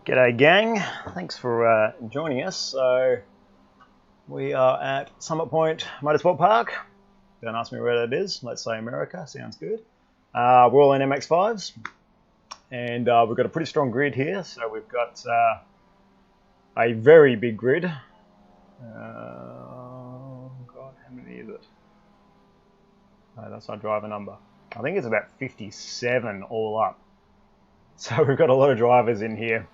G'day gang, thanks for joining us. So we are at Summit Point Motorsport Park. Don't ask me where that is, let's say America, sounds good. We're all in MX-5s and we've got a pretty strong grid here. So we've got a very big grid. God, how many is it? Oh, that's our driver number. I think it's about 57 all up. So we've got a lot of drivers in here.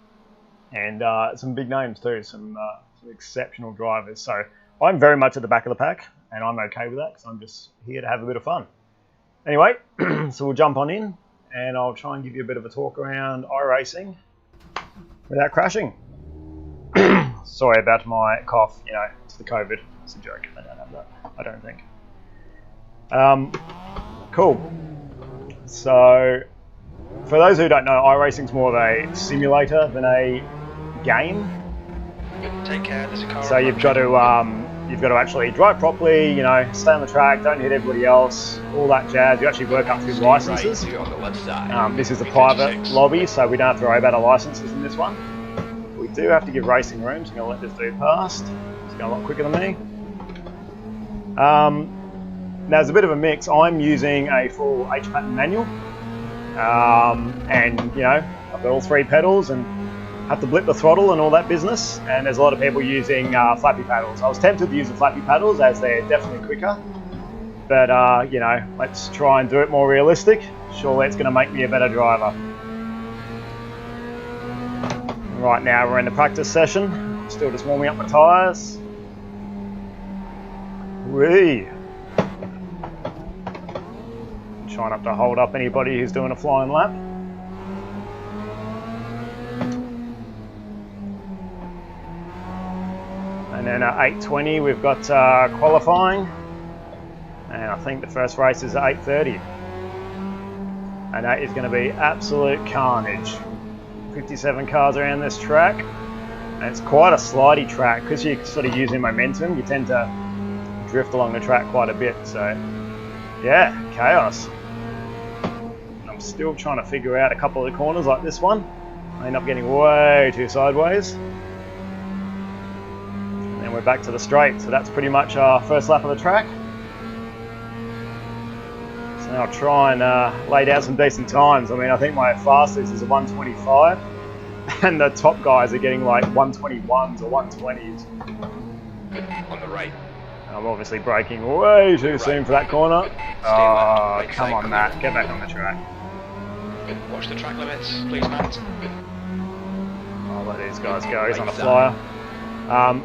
And some big names too, some exceptional drivers. So I'm very much at the back of the pack, and I'm okay with that because I'm just here to have a bit of fun. Anyway, so we'll jump on in, and I'll try and give you a bit of a talk around Iracing without crashing. Sorry about my cough, you know, it's the COVID. It's a joke. I don't have that. I don't think. Cool. So for those who don't know, iRacing's more of a simulator than a game. Take care, there's a car. So you've got to actually drive properly, you know, stay on the track, don't hit everybody else, all that jazz. You actually work up through licenses. This is a private lobby, so we don't have to worry about our licenses in this one. We do have to give racing room, so I'm going to let this dude past. He's going a lot quicker than me. Now there's a bit of a mix. I'm using a full H-pattern manual. And you know, I've got all three pedals and have to blip the throttle and all that business, and there's a lot of people using flappy paddles. I was tempted to use the flappy paddles as they're definitely quicker, but you know, let's try and do it more realistic. Surely it's going to make me a better driver. Right now we're in the practice session, still just warming up my tyres. Whee! Trying not to hold up anybody who's doing a flying lap. And then at 8:20 we've got qualifying, and I think the first race is at 8:30, and that is going to be absolute carnage. 57 cars around this track, and it's quite a slidey track because you're sort of using momentum. You tend to drift along the track quite a bit, so yeah, chaos. I'm still trying to figure out a couple of the corners like this one. I end up getting way too sideways. And then we're back to the straight, so that's pretty much our first lap of the track. So now I'll try and lay down some decent times. I mean, I think my fastest is a 125, and the top guys are getting like 121s or 120s. On the right. I'm obviously braking way too soon for that corner. Oh, come on, Matt, get back on the track. Watch the track limits, please, Matt. I'll let these guys go, he's on a flyer.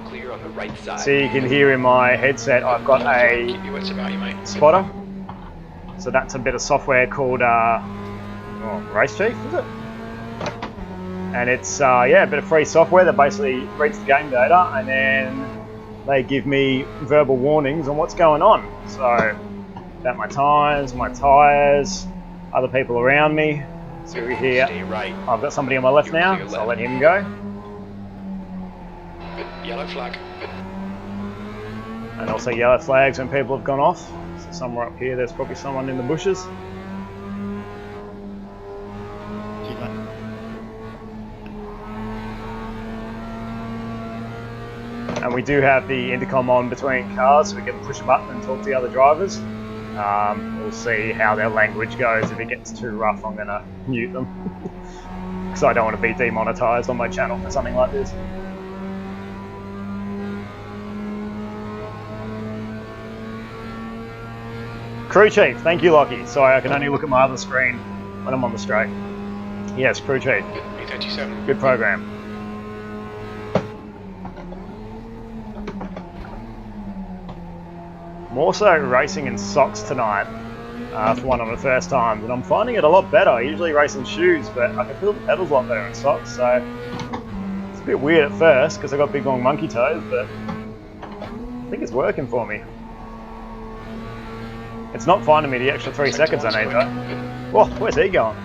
Clear on the right side. So you can hear in my headset I've got a spotter. So that's a bit of software called Raceway, is it? And it's yeah, a bit of free software that basically reads the game data, and then they give me verbal warnings on what's going on. So about my times, my tyres, other people around me. So we hear, right. I've got somebody on my left now, so I'll let him go. Yellow flag. And also yellow flags when people have gone off. So somewhere up here, there's probably someone in the bushes. And we do have the intercom on between cars, so we can push a button and talk to the other drivers. We'll see how their language goes. If it gets too rough, I'm going to mute them. Because I don't want to be demonetized on my channel for something like this. Crew Chief, thank you, Lockie. Sorry, I can only look at my other screen when I'm on the straight. Yes, Crew Chief. B37. Good program. I'm also racing in socks tonight for one of the first times, and I'm finding it a lot better. I usually race in shoes, but I can feel the pedals a lot better in socks, so it's a bit weird at first because I've got big long monkey toes, but I think it's working for me. It's not finding me the extra 3 seconds I need though. Whoa, where's he going?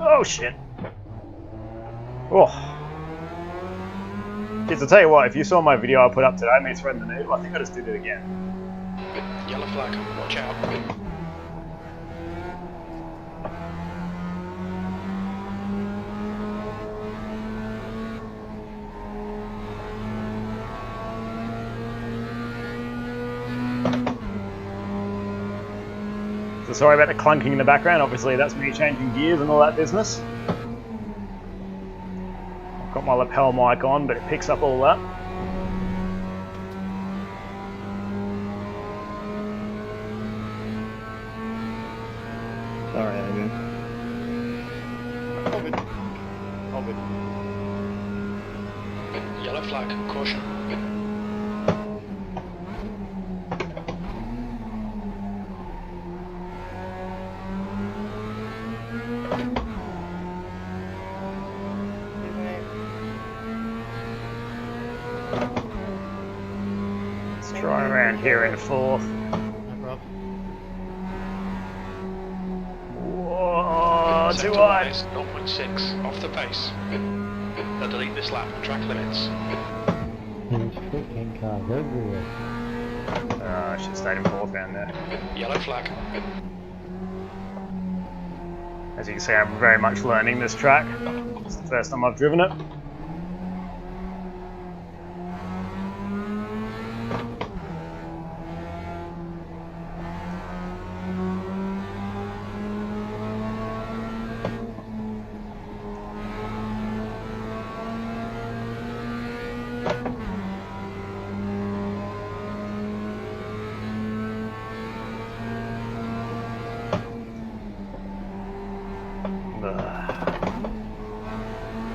Oh shit. Oh. Kids, I'll tell you what, if you saw my video I put up today, me threading the needle, I think I just did it again. Yellow flag, watch out. So sorry about the clunking in the background, obviously that's me changing gears and all that business. I've got my lapel mic on, but it picks up all that. Sorry, Adrian. Hold it. Yellow flag, caution. Let's try around here in fourth. No problem. Whoa, too Sector wide. 1 is 0.6, off the pace. They'll delete this lap, track limits. There's freaking cars everywhere. I should have stayed in fourth down there. Yellow flag. As you can see, I'm very much learning this track. It's the first time I've driven it.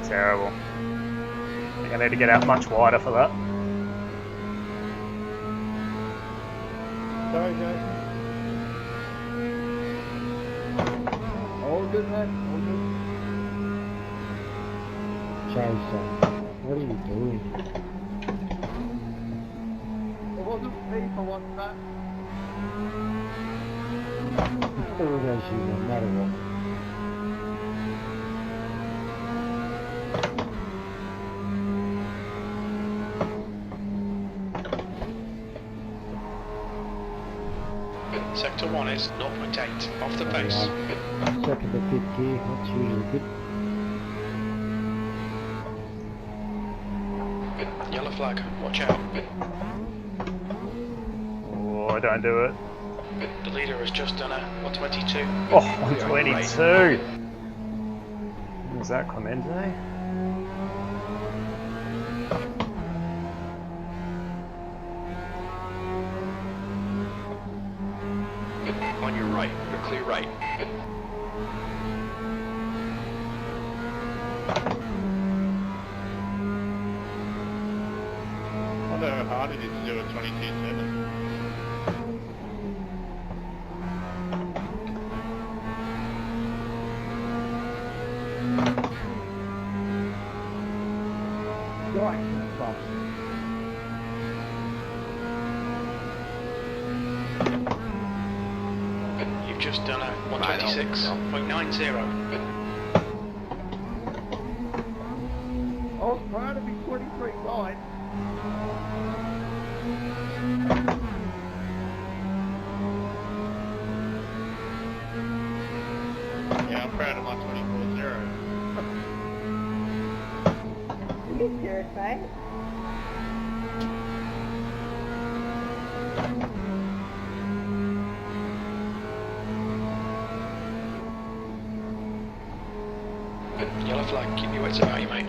Terrible. I think I need to get out much wider for that. Sorry, Jason. All good, man. All good. Jason, what are you doing? It wasn't me for one that. Still goes you no matter what. Sector 1 is 0.8, off the pace. Second to fifth gear, that's usually good. Yellow flag, watch out. Oh, don't do it. The leader has just done a 122. Oh, 122. Was that Clemente? On your right, you're clear right. I wonder how hard it is to do a 22.7. Right, fast. You've just done a 126.90. I was trying to be 23.9. Yeah, I'm proud of my 24.0. You serious, mate? Yellow flag, keep your wits about you, mate.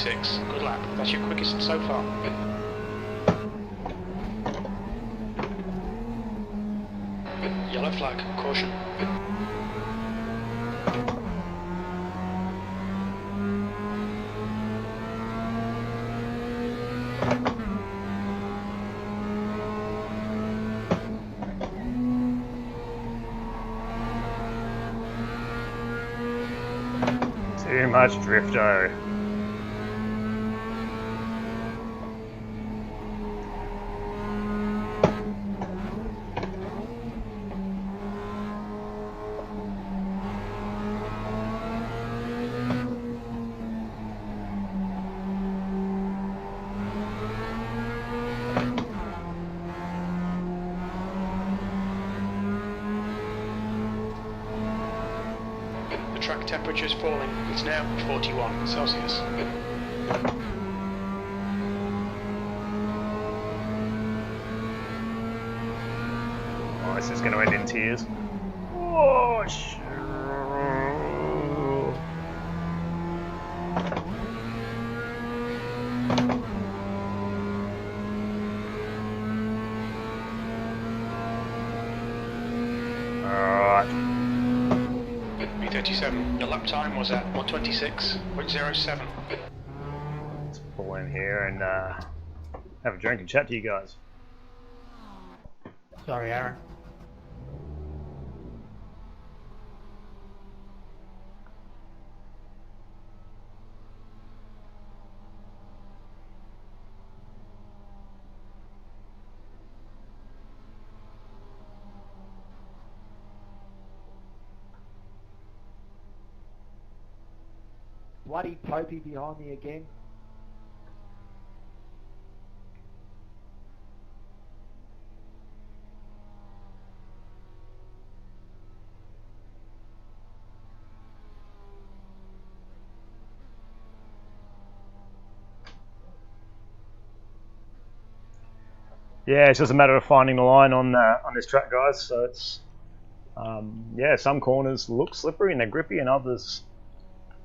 126. Good lap. That's your quickest so far. Yellow flag. Caution. Too much drifto. The track temperature is falling. It's now 41 Celsius. Oh, this is going to end in tears. Oh, Alright. B37. Your lap time was at 126.07. Let's pull in here and have a drink and chat to you guys. Sorry, Aaron. Bloody Topi behind me again. Yeah, it's just a matter of finding the line on this track, guys. So it's yeah, some corners look slippery and they're grippy, and others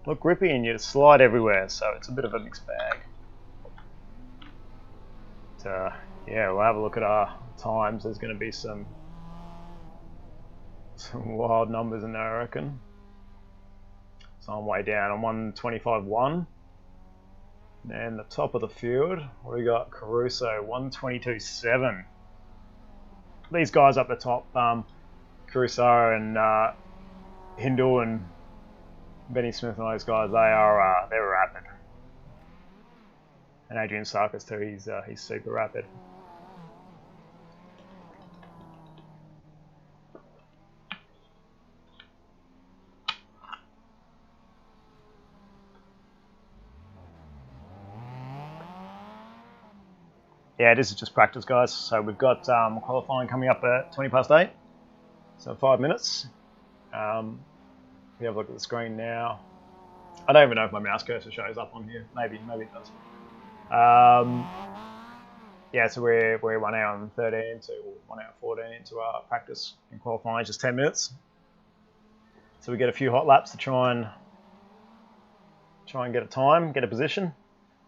look grippy and you slide everywhere. So it's a bit of a mixed bag. But, yeah, we'll have a look at our times. There's going to be some wild numbers in there, I reckon. So I'm way down. I'm 125.1. And the top of the field, we got Caruso 122.7. These guys up the top, Caruso and Hindle and Benny Smith and those guys, they're rapid. And Adrian Sarkis too, he's super rapid. Yeah, this is just practice, guys. So we've got qualifying coming up at 8:20, so 5 minutes. We have a look at the screen now. I don't even know if my mouse cursor shows up on here. Maybe it does. Yeah, so we're 1 hour and 13 to 1 hour 14 into our practice and qualifying, just 10 minutes. So we get a few hot laps to try and get a time, get a position.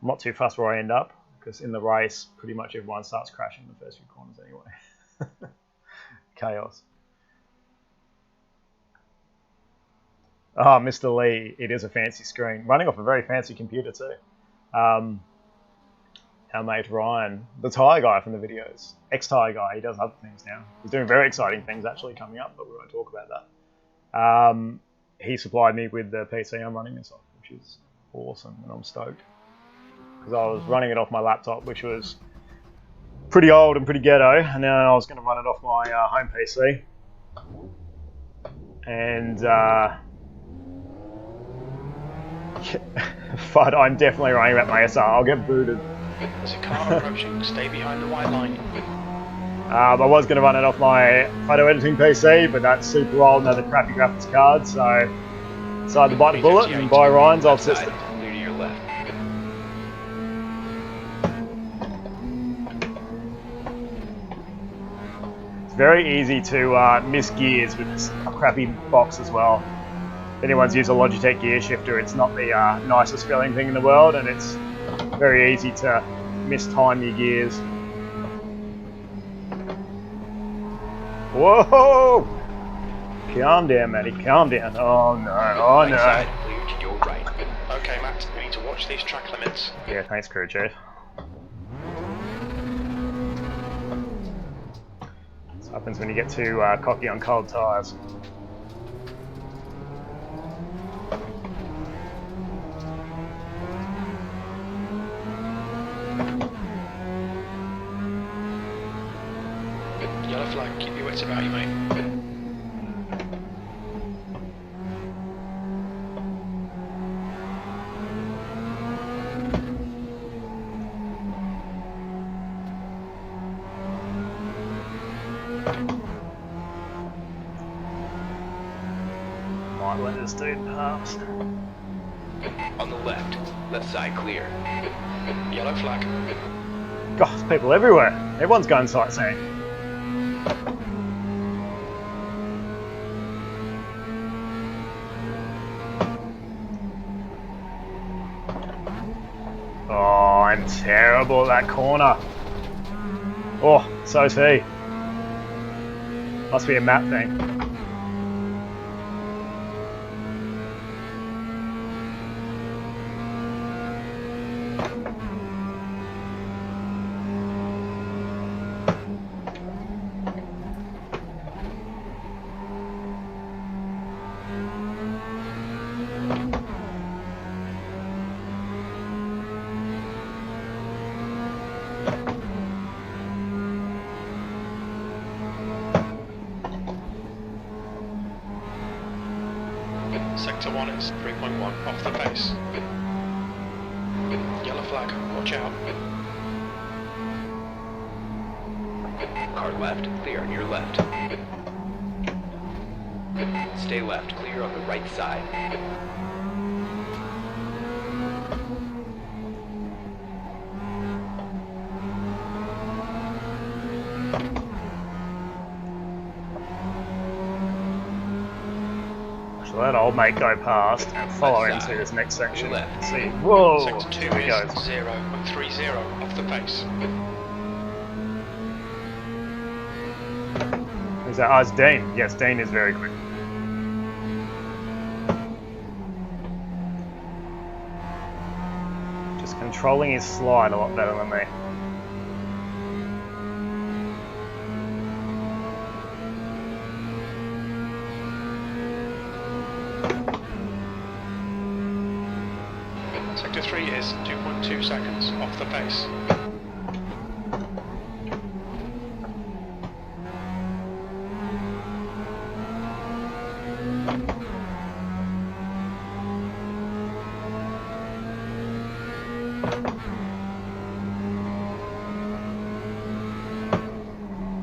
I'm not too fussed where I end up, because in the race, pretty much everyone starts crashing in the first few corners anyway. Chaos. Oh, Mr. Lee, it is a fancy screen. Running off a very fancy computer too. Our mate Ryan, the tyre guy from the videos, ex-tyre guy, he does other things now. He's doing very exciting things actually coming up, but we won't talk about that. He supplied me with the PC I'm running this off, which is awesome, and I'm stoked. Because I was running it off my laptop, which was pretty old and pretty ghetto, and now I was going to run it off my home PC. And but I'm definitely running about my SR. I'll get booted. There's a car approaching. Stay behind the white line. I was going to run it off my photo editing PC, but that's super old and has a crappy graphics card, so decided to bite the bullet and buy Ryan's old system. Clear to your left. It's very easy to miss gears with this crappy box as well. If anyone's used a Logitech gear shifter, it's not the nicest feeling thing in the world, and it's Very easy to mistime your gears. Whoa! Calm down, Matty, calm down. Oh no, oh Right no. side, clear to your right. Okay, Matt, we need to watch these track limits. Yeah, thanks, crew chief. This happens when you get too cocky on cold tyres. Yellow flag, keep your wits about you, mate. Might let this dude pass. On the left side clear. Yellow flag. God, there's people everywhere. Everyone's going sightseeing. Oh, I'm terrible at that corner. Oh, so's he. Must be a map thing. Sector 1 is 3.1 off the pace. Yellow flag, watch out. Car left, clear on your left. Stay left, clear on the right side. Let old mate go past and follow Left into side. this next section. Left. See, whoa, Sector 2 here he is goes. 0.30 off the pace. Who's that? Oh, it's Dean. Yes, Dean is very quick. Just controlling his slide a lot better than me. Sector 3 is 2.2 seconds off the pace.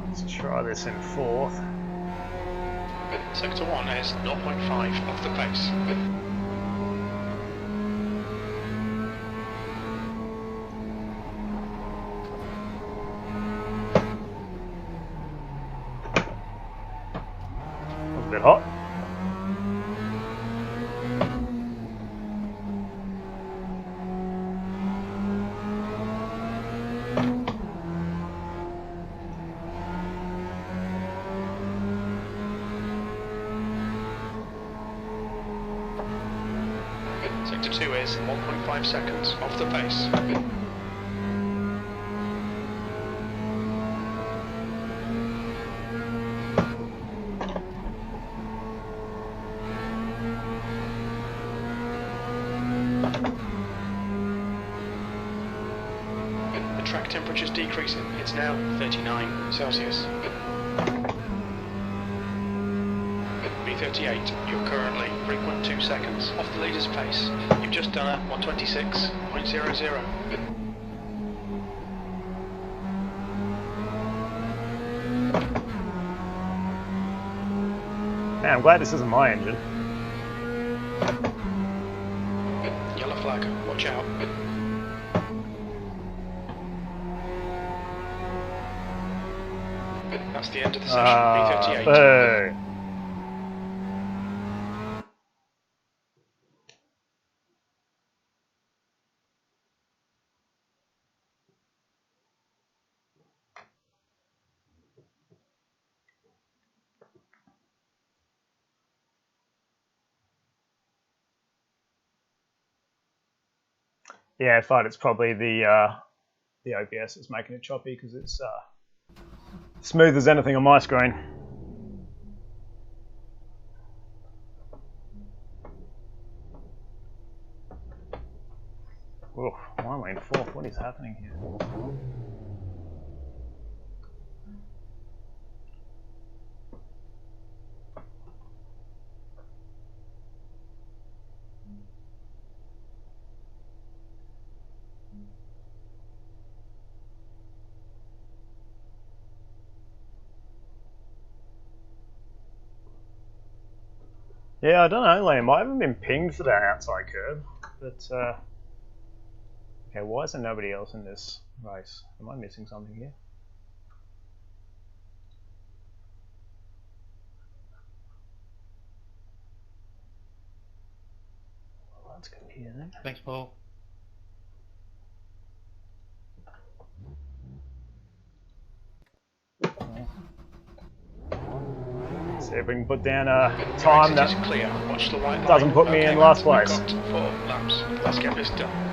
Let's try this in fourth. Sector 1 is 0.5 off the pace. Was a bit hot. Sector 2 is 1.5 seconds off the pace. The track temperature is decreasing. It's now 39 Celsius. B38, you're currently 3.2 seconds off the leader's pace. You've just done a 126.00. Man, I'm glad this isn't my engine. Yellow flag, watch out. That's the end of the session. B38. Boo. Yeah, but it's probably the OBS that's making it choppy because it's smooth as anything on my screen. Oof, why am I in fourth? What is happening here? Yeah, I don't know, Liam. I haven't been pinged for that outside curb, but okay, why is there nobody else in this race? Am I missing something here? Well, that's good here then. Thanks, Paul. See if we can put down a time that clear. Watch the white doesn't line. put me in last place. We've got 4 laps. Let's get this done.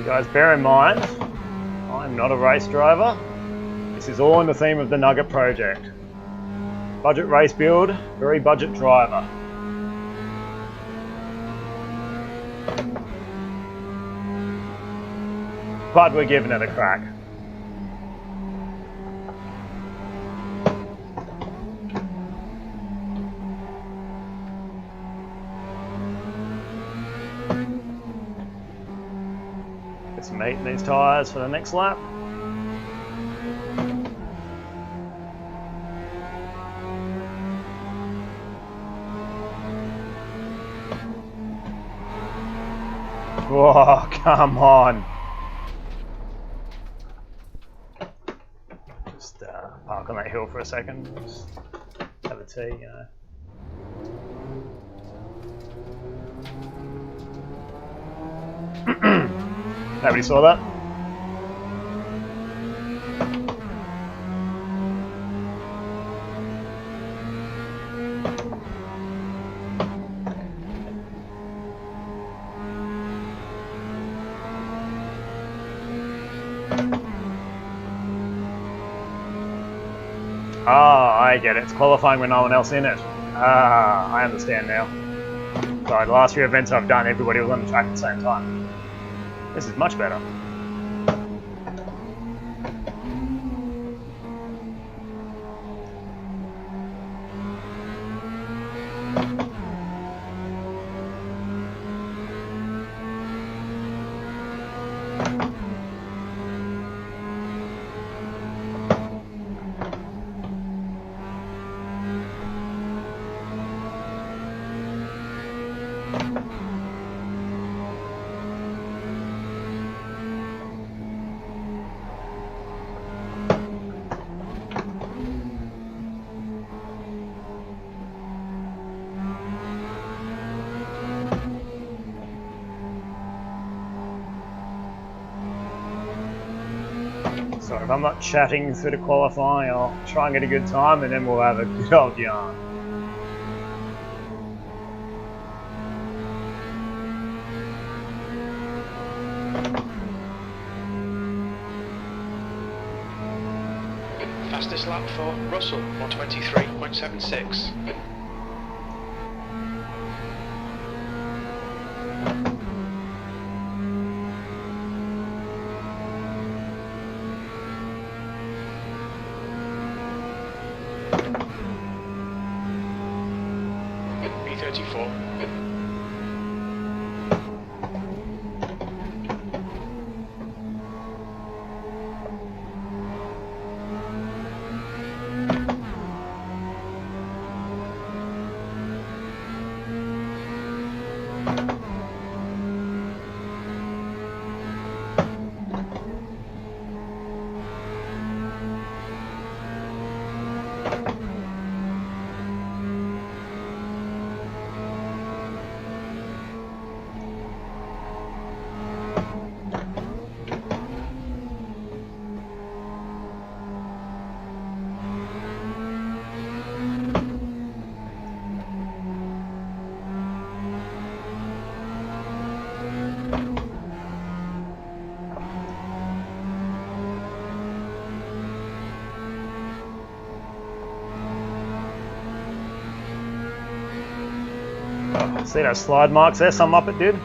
Guys, bear in mind, I'm not a race driver. This is all in the theme of the Nugget project. Budget race build, very budget driver. But we're giving it a crack. Get some meat in these tyres for the next lap. Whoa, come on. Just park on that hill for a second. Just have a tea, you know. Nobody saw that? Ah, I get it. It's qualifying with no one else in it. Ah, I understand now. Sorry, the last few events I've done, everybody was on the track at the same time. This is much better. So if I'm not chatting through the qualifying, I'll try and get a good time and then we'll have a good old yarn. Fastest lap for Russell, 123.76. B34. Oh, see those slide marks there? Some up it did.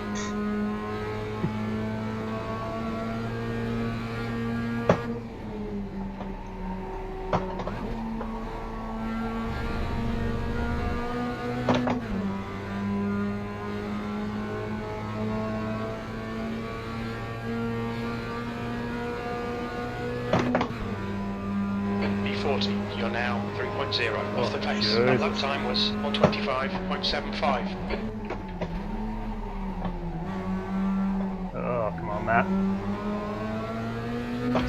B40, you're now 3.0 off the pace. Jesus. That lap time was 125.75. Oh, come on, Matt.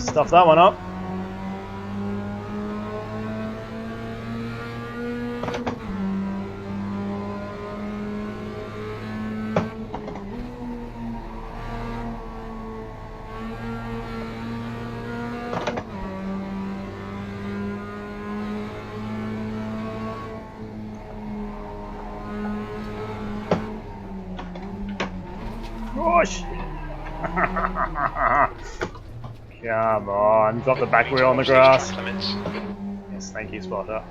Stuff that one up. Gosh! Come on, drop the back wheel on the grass. Track limits. Yes, thank you, Spotter.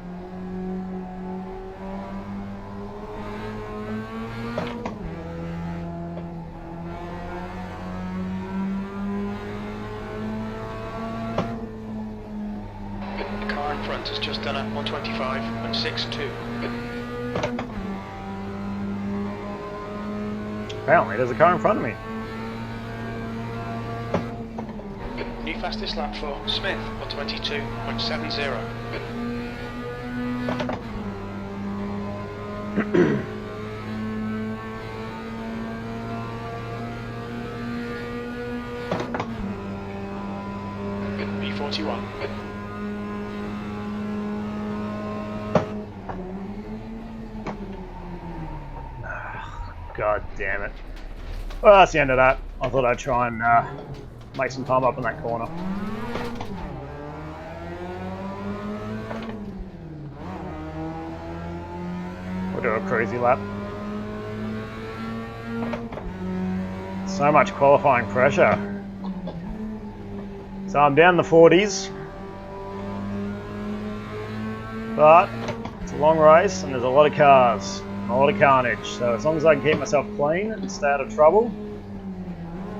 The car in front has just done a 125.62. Apparently, there's a car in front of me. New fastest lap for Smith, 122.70. B41. God damn it. Well, that's the end of that. I thought I'd try and make some time up in that corner. We'll do a cruisy lap. So much qualifying pressure. So I'm down the 40s. But it's a long race and there's a lot of cars. A lot of carnage, so as long as I can keep myself clean and stay out of trouble,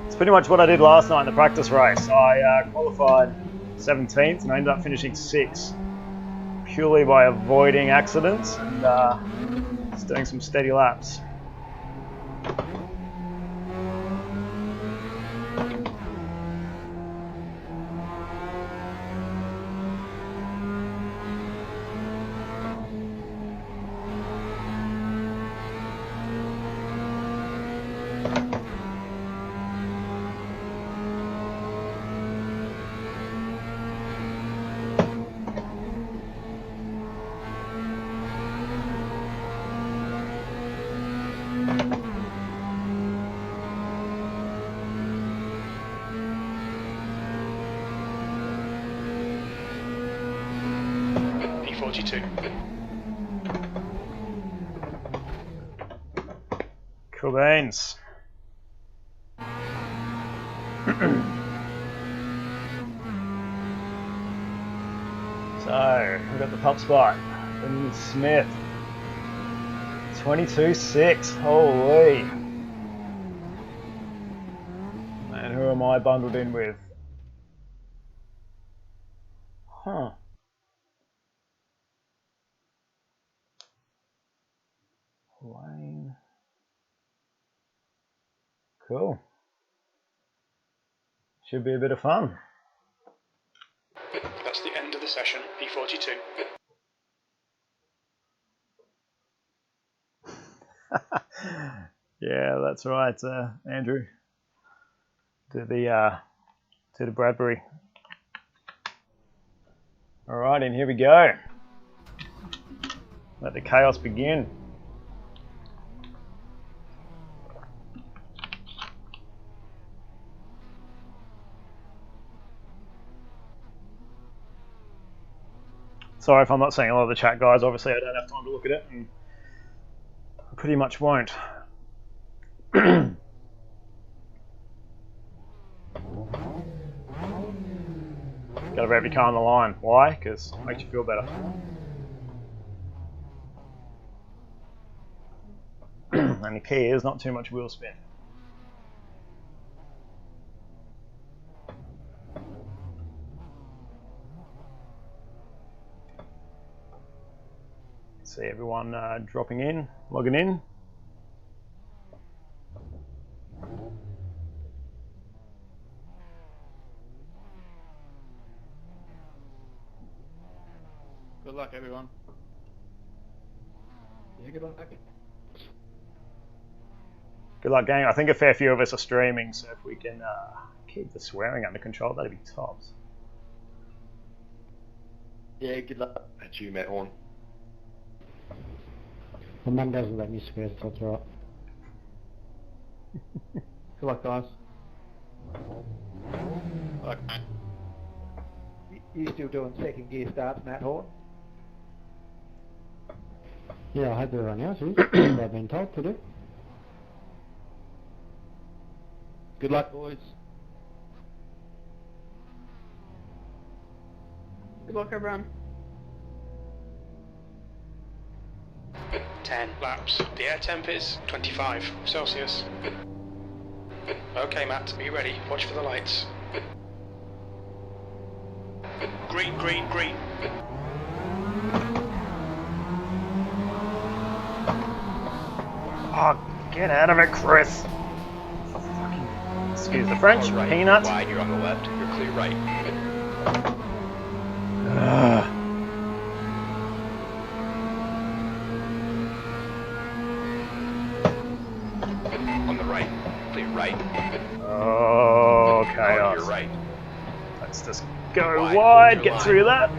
it's pretty much what I did last night in the practice race. I qualified 17th and I ended up finishing 6th, purely by avoiding accidents and just doing some steady laps. B42. Cool beans. So, we've got the top spot. Brendan Smith. 22.6. Holy. Man, who am I bundled in with? Huh. Wayne. Cool. Should be a bit of fun. That's the end of the session, P42. Yeah, that's right, Andrew. To the Bradbury. All right, and here we go. Let the chaos begin. Sorry if I'm not seeing a lot of the chat, guys. Obviously, I don't have time to look at it, and I pretty much won't. Gotta rev your car on the line. Why? Because it makes you feel better. And the key is not too much wheel spin. See everyone dropping in, logging in. Good luck, everyone. Yeah, good luck. Good luck, gang. I think a fair few of us are streaming, so if we can keep the swearing under control, that'd be tops. Yeah, good luck. That's you, Matt Horn. My mum doesn't let me swear, so that's alright. Good luck, guys. Good luck, mate. You still doing second gear starts, Matt Horn? Yeah, I hope everyone else is. They've been told to do. Good luck, boys. Good luck, everyone. 10 laps. The air temp is 25 Celsius. Okay, Matt, are you ready? Watch for the lights. Green, green, green. Oh, get out of it, Chris. Excuse the French. All right. Peanut. Wide, you're on the left. You're clear right. On the right. Clear right. Oh, Hard, chaos. you're right. Let's just go Wide, wide, hold your get line. through that.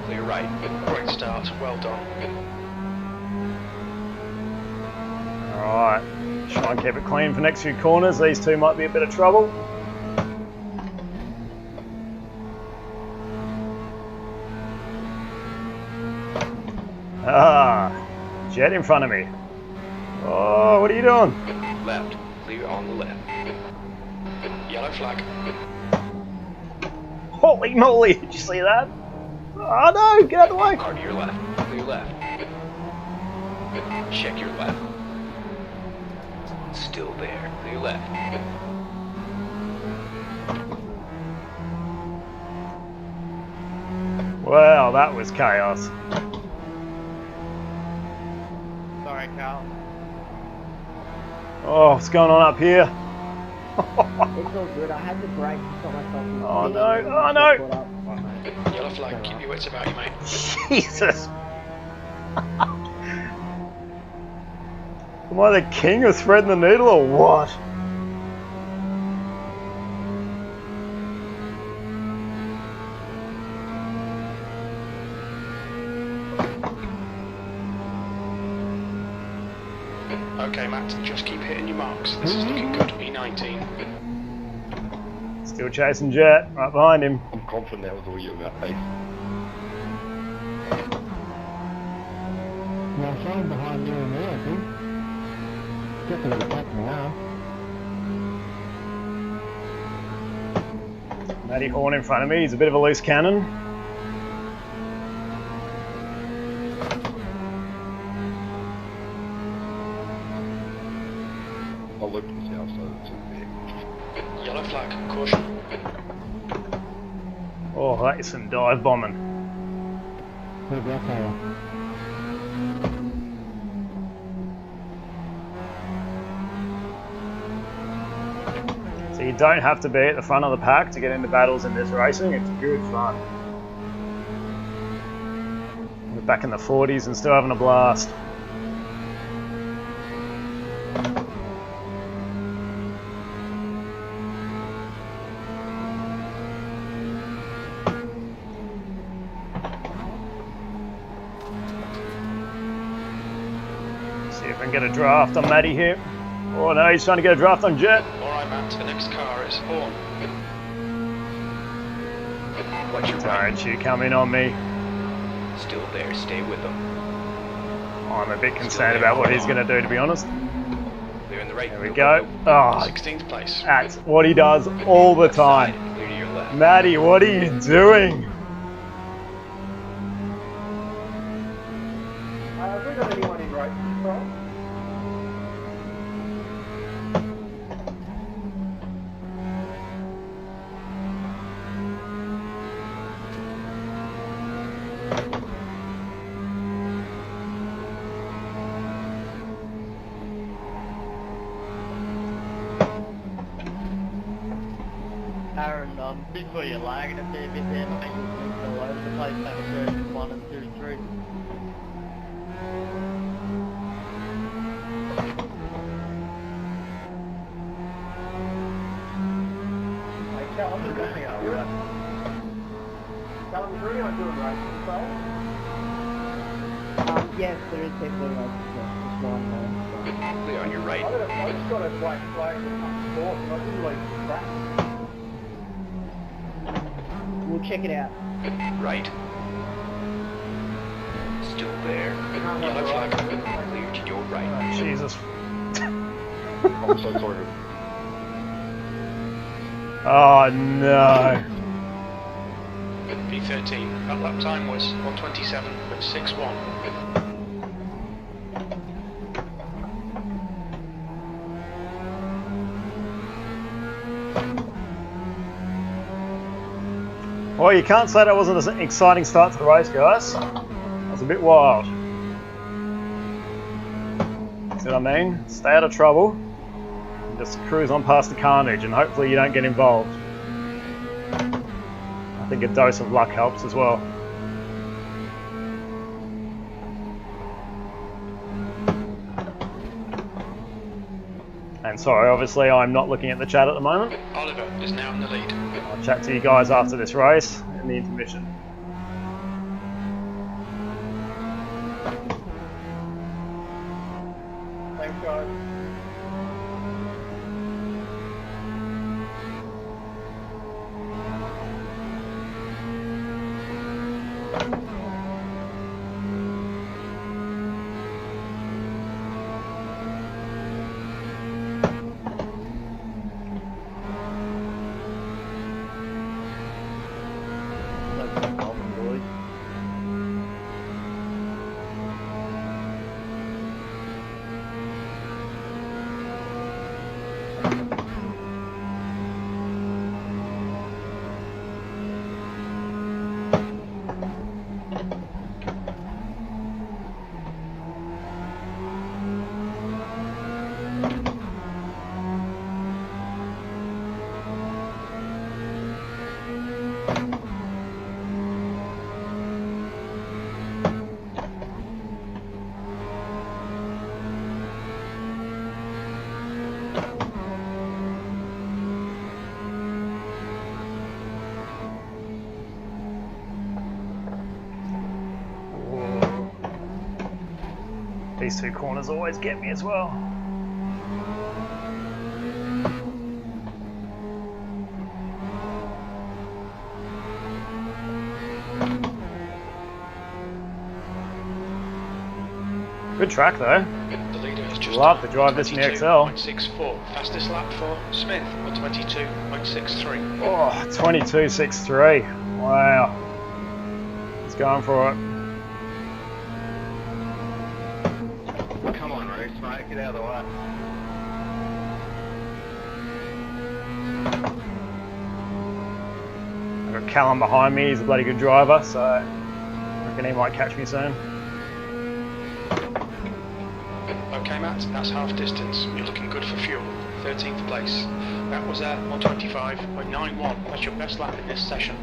Clear right. Great start, well done. Alright, try and keep it clean for next few corners. These two might be a bit of trouble. Jet in front of me. Oh, what are you doing? Left. Clear on the left. Yellow flag. Holy moly, did you see that? Oh no, get out of the way. Hard to your left. Clear left. Check your left. Still there. Clear left. Wow, that was chaos. Sorry, Carl. Oh, what's going on up here? It's all good. I had the brake to stop myself from Oh, speeding. no. Oh, no. I got caught up. Oh, mate. Yellow flag, keep your wits about you, mate. Jesus. Am I the king of threading the needle or what? Okay, Matt, just keep hitting your marks. This is looking good. E19. Still chasing Jet, right behind him. I'm confident that was all you about pace. Well, I'm showing behind you and me, I think. Definitely back now. Matty Horn in front of me, he's a bit of a loose cannon. I'll look to the south side it's in there. Yellow flag, caution. Oh, that is some dive bombing. Where's that fella? So you don't have to be at the front of the pack to get into battles in this racing, it's good fun. We're back in the 40s and still having a blast. See if I can get a draft on Matty here. Oh no, he's trying to get a draft on Jet. Alright, Matt, the next car is Horn. Watch your right. Don't you come in on me. Still there. Stay with them. I'm a bit concerned about what he's going to do, to be honest. Clear in the right. There we Clear go. window. Oh, 16th place. that's what he does all the Left side, time. Clear to your left. Matty, what are you doing? Have we got anyone in race control? Aaron, big for you lagging a fair bit there, mate. You're moving all over the place, over turns 1 and 2 and 3. Yes, there is people like just one there. Clear on your right. We'll check it out. Right. Still there. Yellow flag. Clear to your right. Jesus. I'm so sorry. Oh no. P13. That lap time was 1:27.61. Well, you can't say that wasn't an exciting start to the race, guys. That was a bit wild. See what I mean? Stay out of trouble and just cruise on past the carnage, and hopefully you don't get involved. I think a dose of luck helps as well. And sorry, obviously I'm not looking at the chat at the moment. Oliver is now in the lead. I'll chat to you guys after this race in the intermission. Thanks, guys. These two corners always get me as well. Good track though. The leader has just Love to drive this in the XL. 22.64. Fastest lap for Smith for 22.63. Oh, 22.63. Wow. He's going for it. Come on, Reese, mate, get out of the way. I've got Callum behind me, he's a bloody good driver, so I reckon he might catch me soon. Okay, Matt, that's half distance. You're looking good for fuel. 13th place. That was at 1:25.91. That's your best lap in this session.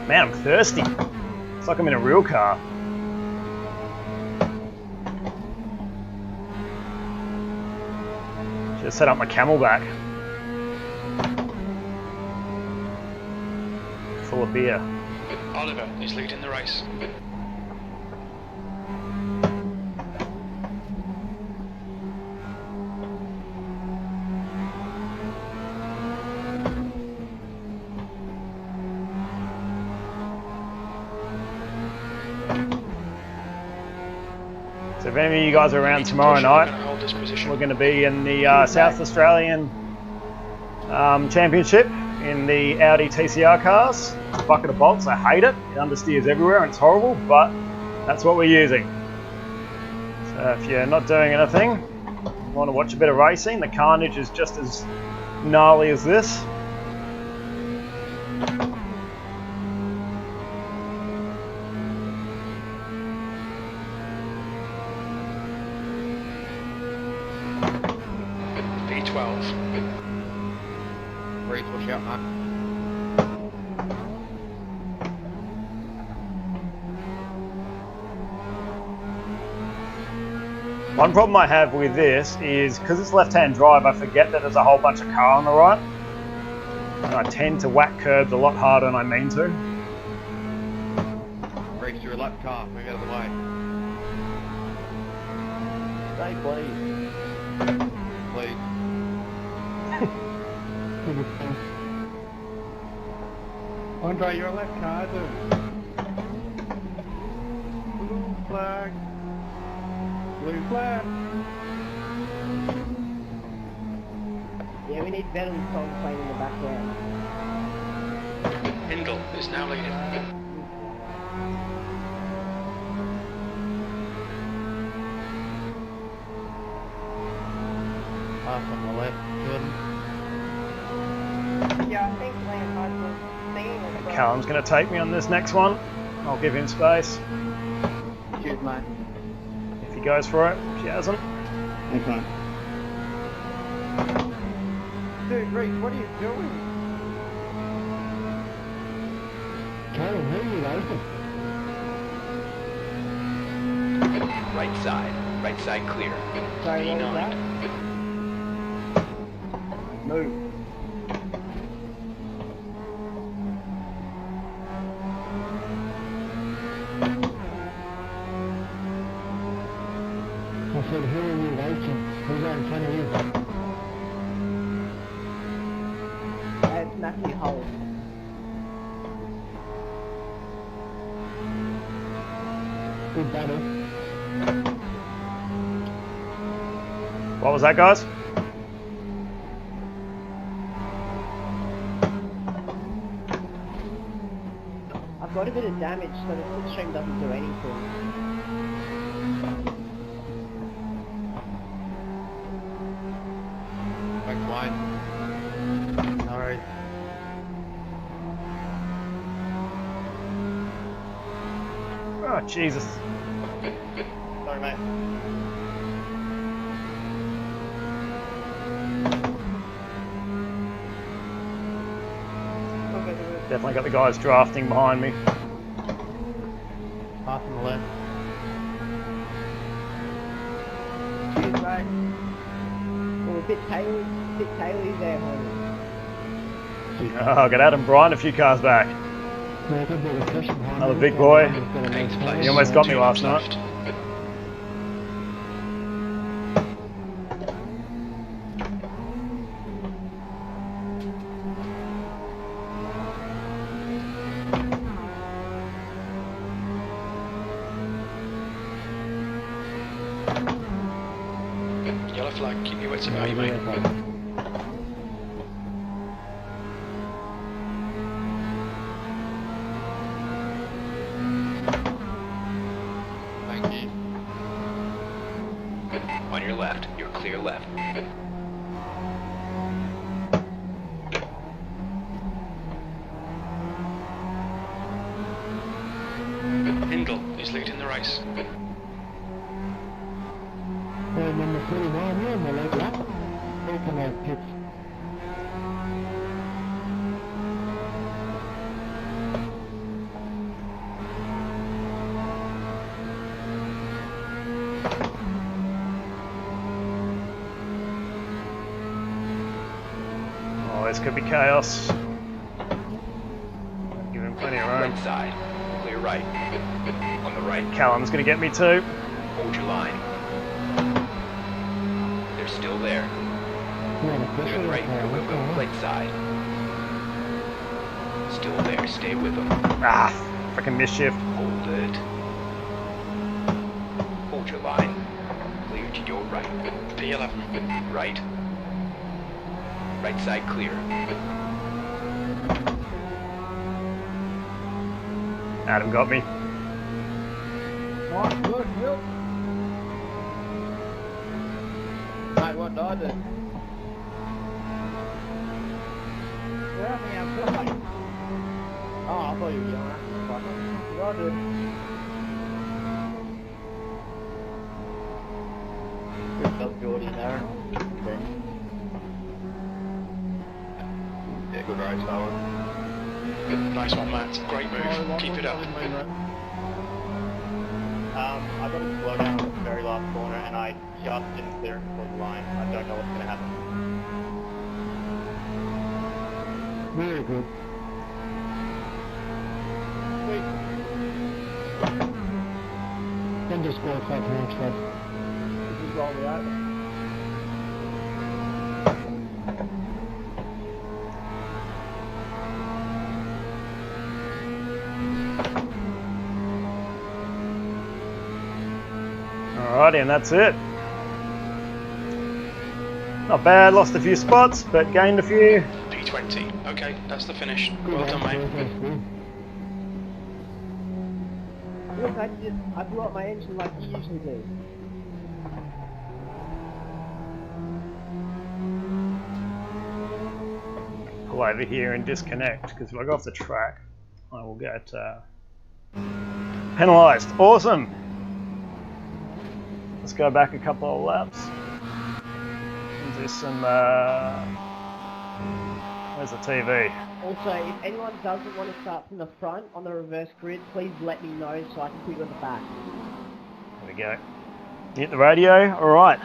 Man, I'm thirsty. It's like I'm in a real car. Should have set up my Camelback. Full of beer. Oliver is leading the race. So if any of you guys are around tomorrow night, we're going to be in the South Australian Championship in the Audi TCR cars. It's a bucket of bolts, I hate it. It understeers everywhere and it's horrible, but that's what we're using. So if you're not doing anything, you want to watch a bit of racing, the carnage is just as gnarly as this. Reese, watch out, Mark. One problem I have with this is because it's left-hand drive, I forget that there's a whole bunch of car on the right. And I tend to whack curbs a lot harder than I mean to. Reese, you're a lap car. Move out of the way. Stay please. Please. Andre, you're a left car, dude. Blue flag. Blue flag. Yeah, we need better song playing in the background. Hindle is now leading. Pass on the left, Jordan. Yeah, I think Leonhard was singing as well. Callum's going to take me on this next one. I'll give him space. Cheers, mate. If he goes for it, if he hasn't. Okay. Dude, Reese, what are you doing? Callum, who are you racing? Right side clear. Sorry, what was that? Move. I said, who are you racing? Who's right in front of you? It's Matthew Hull. Good battle. What was that, guys? I've got a bit of damage, so the slipstream doesn't do anything. Back line. Alright. Oh, Jesus. Sorry, mate. Definitely got the guys drafting behind me. Pass on the left. Cheers, mate. Oh, a bit taily there, homie. Oh, got Adam Bryant a few cars back. Yeah, good bit of pressure behind Another me. big boy. He's got a nice Place. He almost got me 2 last laps night. left. Yellow flag, keep your wits about you, mate. Thank you. On your left, you're clear left. Hindle is leading the race. Number 39, yeah, my leg lap. He'll come out of pits. Oh, this could be chaos. Give him plenty of room. Right side, clear right. On the right, Callum's going to get me too. hold your line. They're still there. Yeah, the To pressure the right, there. your wheel, right side. Still there, stay with them. Ah, freaking mischief. Hold it. Hold your line. Clear to your right. P11. Right. Right side clear. Adam got me. Nice, good, Will. Mate, what did I do? Where am I outside? Oh, I thought you were yelling at me. What did I do? Good job, Geordie and Aaron. Yeah, Good race, Owen. Nice one, Matt. Great move. Keep it up. I got to slow down on the very last corner and I just didn't clear it before the line. I don't know what's going to happen. Very good. Then disqualified from next race. Just roll me over. Alrighty, and that's it. Not bad, lost a few spots, but gained a few. P20. Okay, that's the finish. Good Well done, race, mate. very good. Look, I blew up my engine like you usually do. Pull over here and disconnect, because if I go off the track, I will get penalised. Awesome! Let's go back a couple of laps and do some, where's the TV? Also, if anyone doesn't want to start from the front on the reverse grid, please let me know so I can put you on the back. There we go. Hit the radio, alright.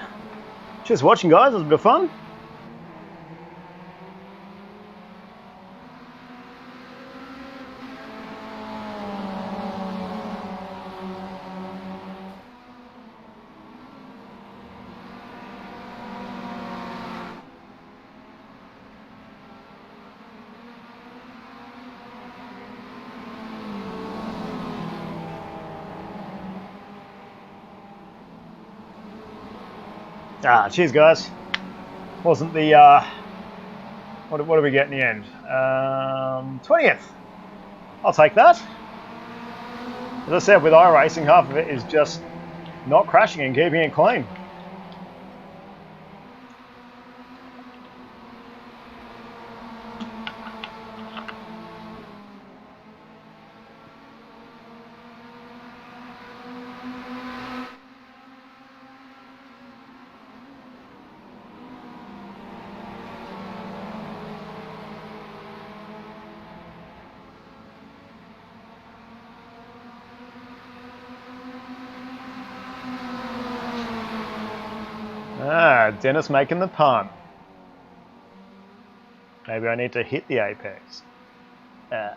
Just watching, guys, it was a bit of fun. Cheers, guys. Wasn't the what did we get in the end? 20th. I'll take that. As I said, with Iracing, half of it is just not crashing and keeping it clean. Dennis making the pun. Maybe I need to hit the apex. Oh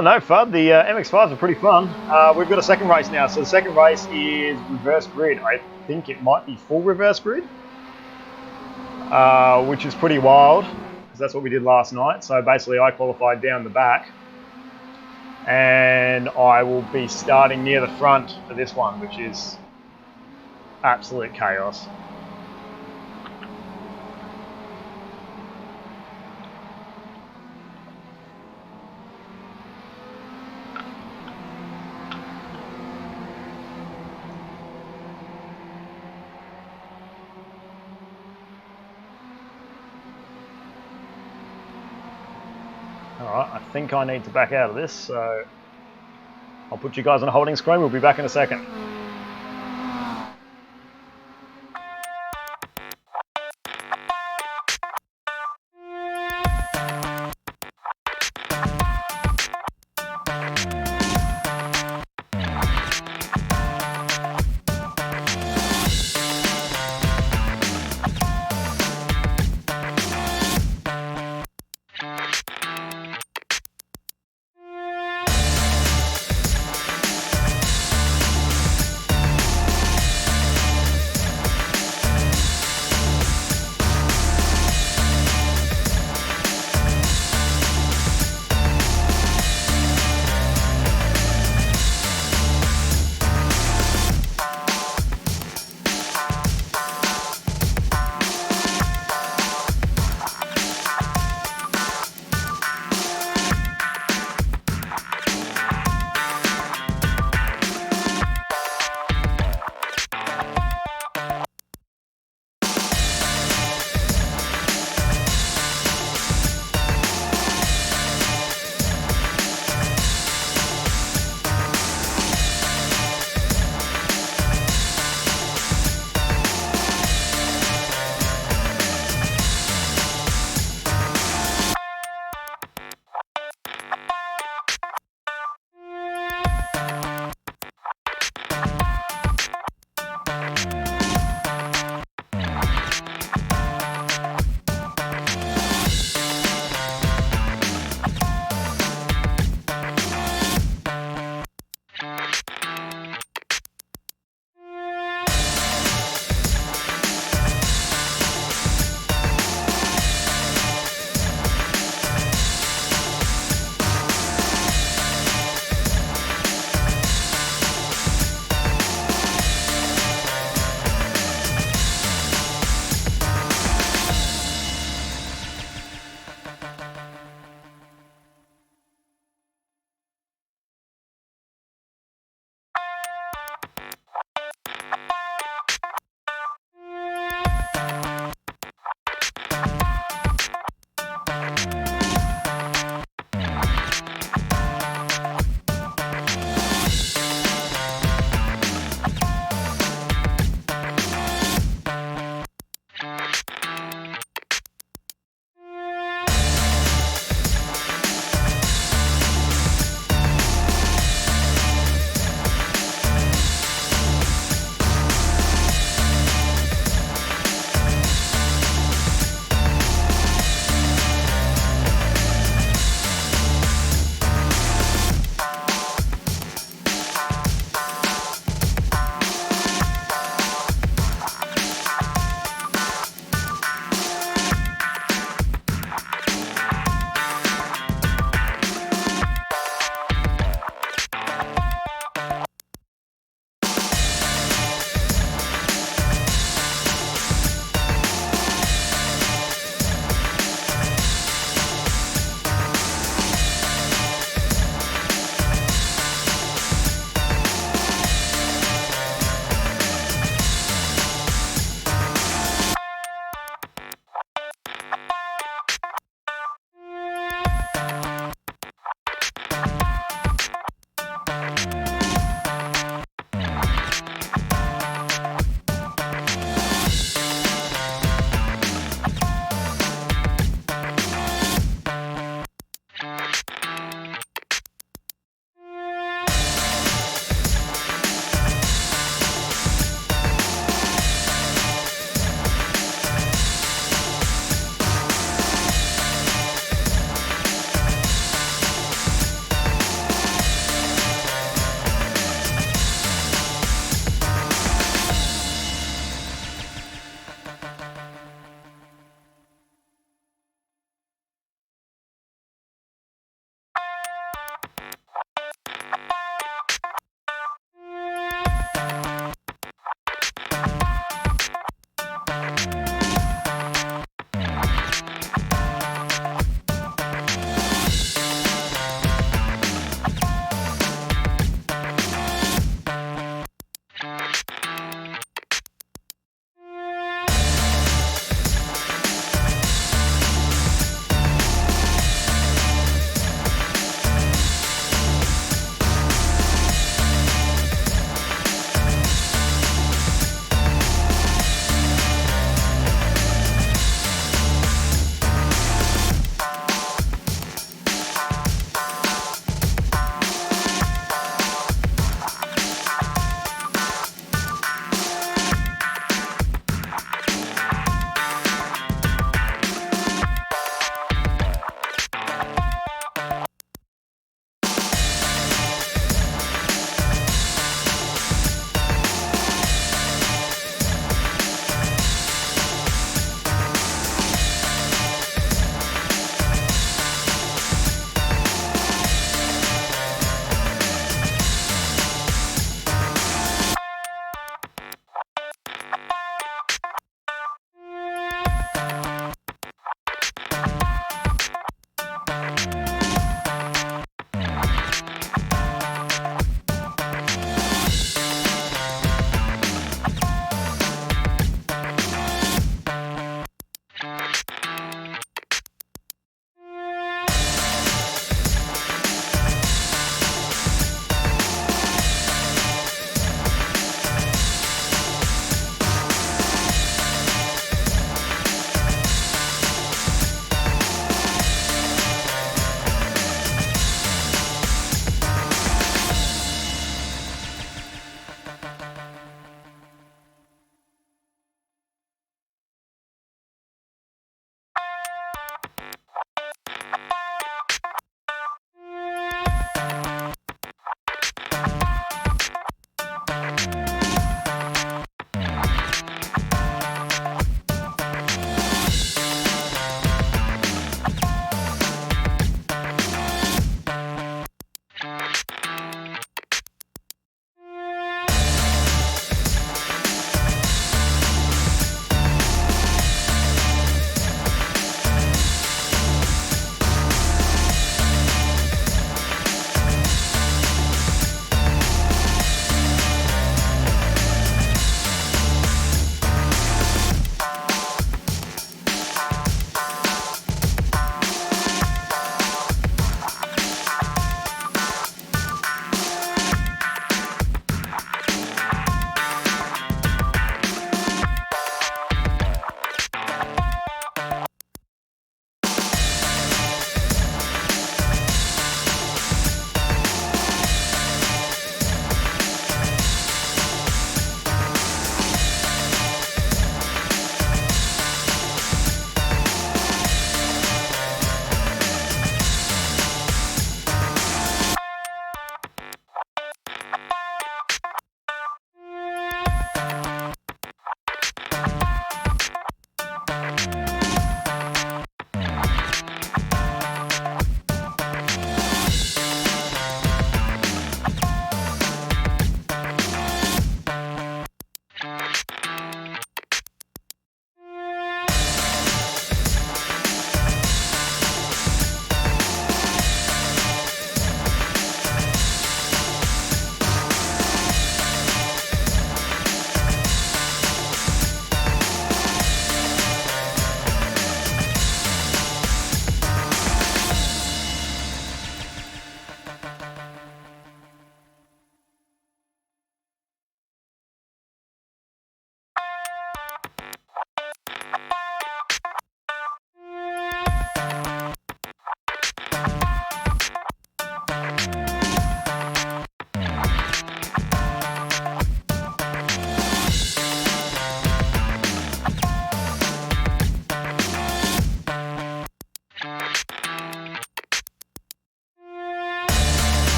no, FUD. The MX-5s are pretty fun. We've got a second race now. So the second race is reverse grid. I think it might be full reverse grid, which is pretty wild. That's what we did last night. So basically I qualified down the back and I will be starting near the front for this one, which is absolute chaos. Alright, I think I need to back out of this, so I'll put you guys on a holding screen. We'll be back in a second.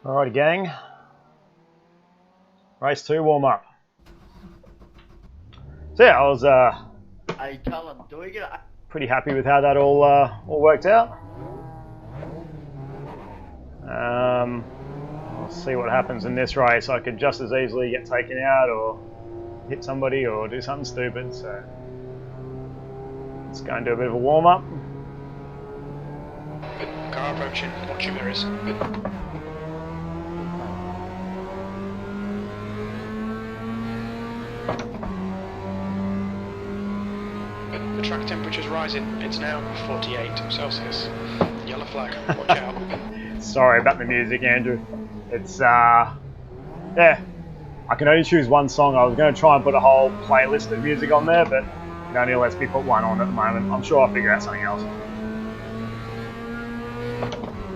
Alrighty, gang. Race 2 warm up. So yeah, I was Hey, Callum, do we get a... pretty happy with how that all worked out. We'll see what happens in this race. I could just as easily get taken out or hit somebody or do something stupid. So let's go and do a bit of a warm up. Car approaching. Watch your mirrors. The track temperature's rising. It's now 48 Celsius. Yellow flag. Watch out. Sorry about the music, Andrew. It's yeah, I can only choose one song. I was going to try and put a whole playlist of music on there, but it only lets me put one on at the moment. I'm sure I'll figure out something else.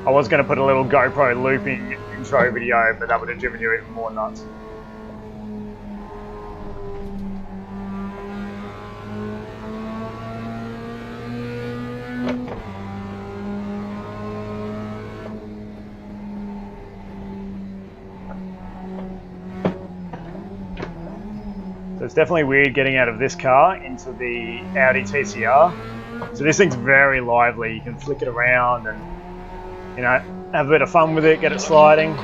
I was going to put a little GoPro looping intro video, but that would have driven you even more nuts. So it's definitely weird getting out of this car into the Audi TCR. So this thing's very lively. You can flick it around and, you know, have a bit of fun with it, get it sliding.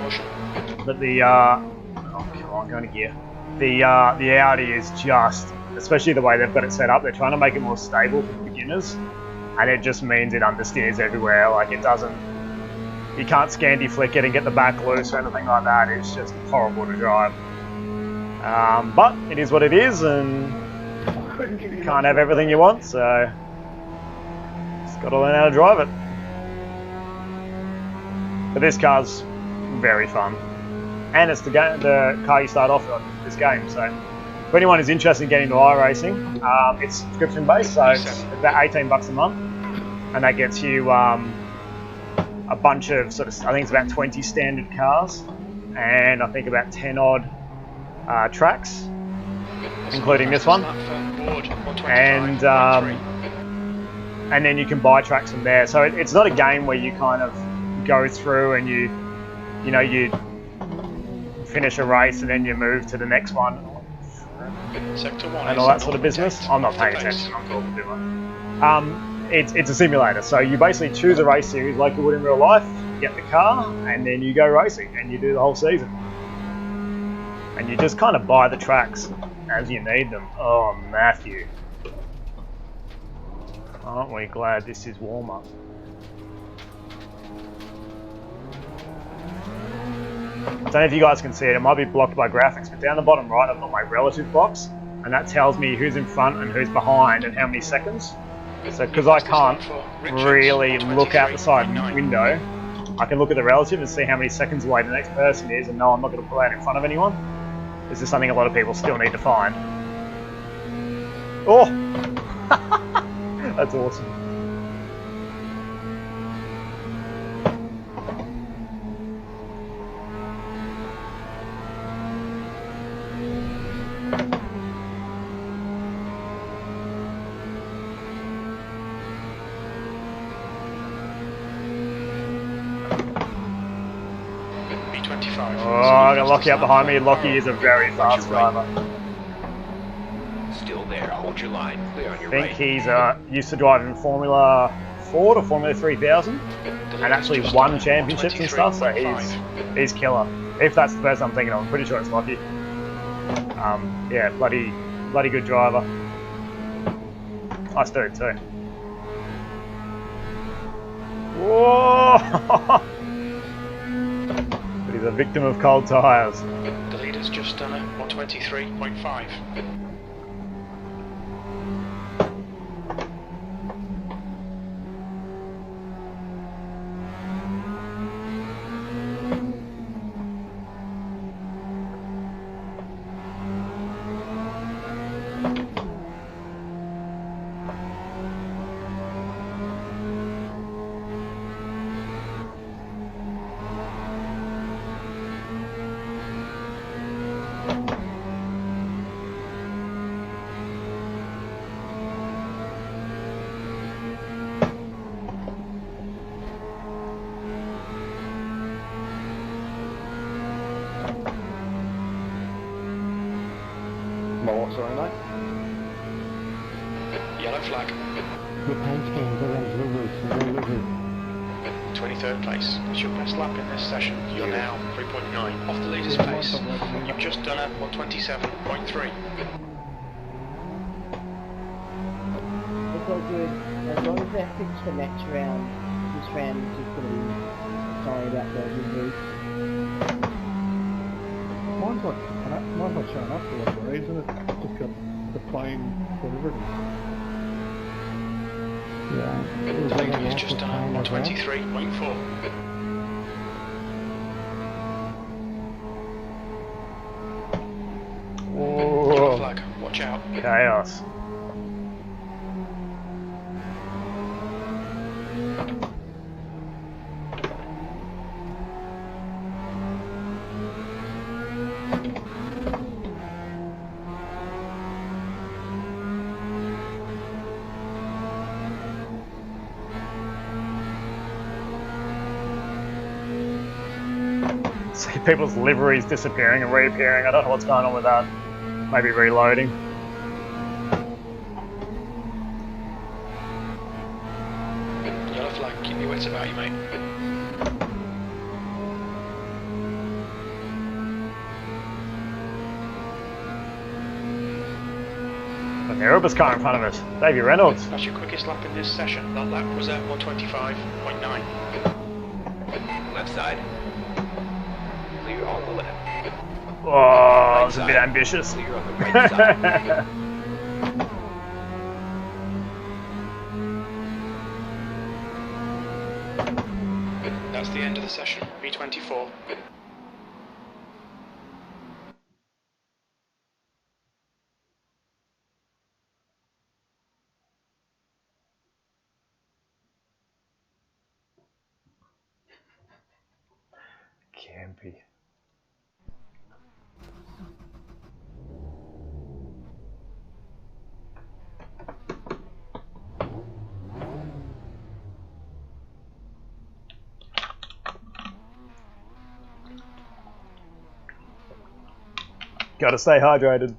But the oh come on, going to gear. The Audi is just, especially the way they've got it set up, they're trying to make it more stable for beginners, and it just means it understeers everywhere. Like it doesn't, you can't scanty flick it and get the back loose or anything like that. It's just horrible to drive. But it is what it is, and you can't have everything you want, so just got to learn how to drive it. But this car's very fun, and it's the car you start off on this game. So for anyone who's interested in getting into iRacing, it's subscription based, so it's about $18 a month, and that gets you a bunch of I think it's about 20 standard cars, and I think about 10 odd tracks, including this one, and then you can buy tracks from there. So it's not a game where you kind of go through and you finish a race and then you move to the next one and all that sort of business. I'm not paying attention, I'm talking too much. It's a simulator, so you basically choose a race series like you would in real life, you get the car, and then you go racing and you do the whole season. And you just kind of buy the tracks as you need them. Oh, Matthew. Aren't we glad this is warm-up? I don't know if you guys can see it, it might be blocked by graphics, but down the bottom right I've got my relative box, and that tells me who's in front and who's behind and how many seconds. So because I can't really look out the side window, I can look at the relative and see how many seconds away the next person is, and no, I'm not going to pull out in front of anyone. This is something a lot of people still need to find. Oh! That's awesome. Oh, I got Lockie up behind me. Lockie is a very fast driver. Still there. Hold your line. Clear on your I think he's used to driving Formula 4 to Formula 3000 and actually won championships and stuff, so he's killer. If that's the person I'm thinking of, I'm pretty sure it's Lockie. Yeah, bloody good driver. Nice dude too. Whoa! He's a victim of cold tyres. The leader's just done a 123.5. My what, sorry, mate? Yellow flag. Your paint scans are on livery, so they're livery. 23rd place. It's your best lap in this session. You're now 3.9 off the leader's pace. You've just done a 127.3. It's all good. As long as they're fixed for next round, this round is just going to be sorry about the review. Mine's not showing up for whatever reason. It's just got the plane, whatever it is. Yeah. The leader has just done a 123.4. Yellow flag. Watch out. Chaos. See people's liveries disappearing and reappearing. I don't know what's going on with that. Maybe reloading. Yellow flag. Keep your wits about you, mate. An Erebus car in front of us. Davey Reynolds. That's your quickest lap in this session. That lap was at 125.9. Left side. Clear on the left. Oh, that was a bit ambitious. Clear on the right side. That's the end of the session. B24. Campy. Gotta stay hydrated.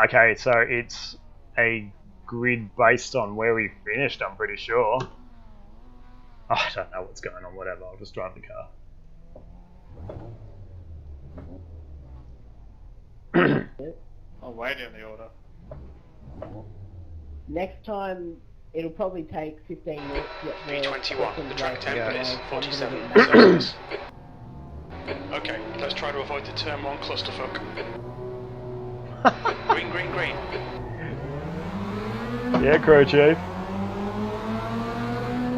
Okay, so it's a grid based on where we finished, I'm pretty sure. Oh, I don't know what's going on, whatever, I'll just drive the car. I'm way down the order. Next time, it'll probably take 15 minutes to get the B21. The track tempo is 47 Yeah. Celsius. Okay, let's try to avoid the turn 1 clusterfuck. Green, green, green. Yeah, crew chief.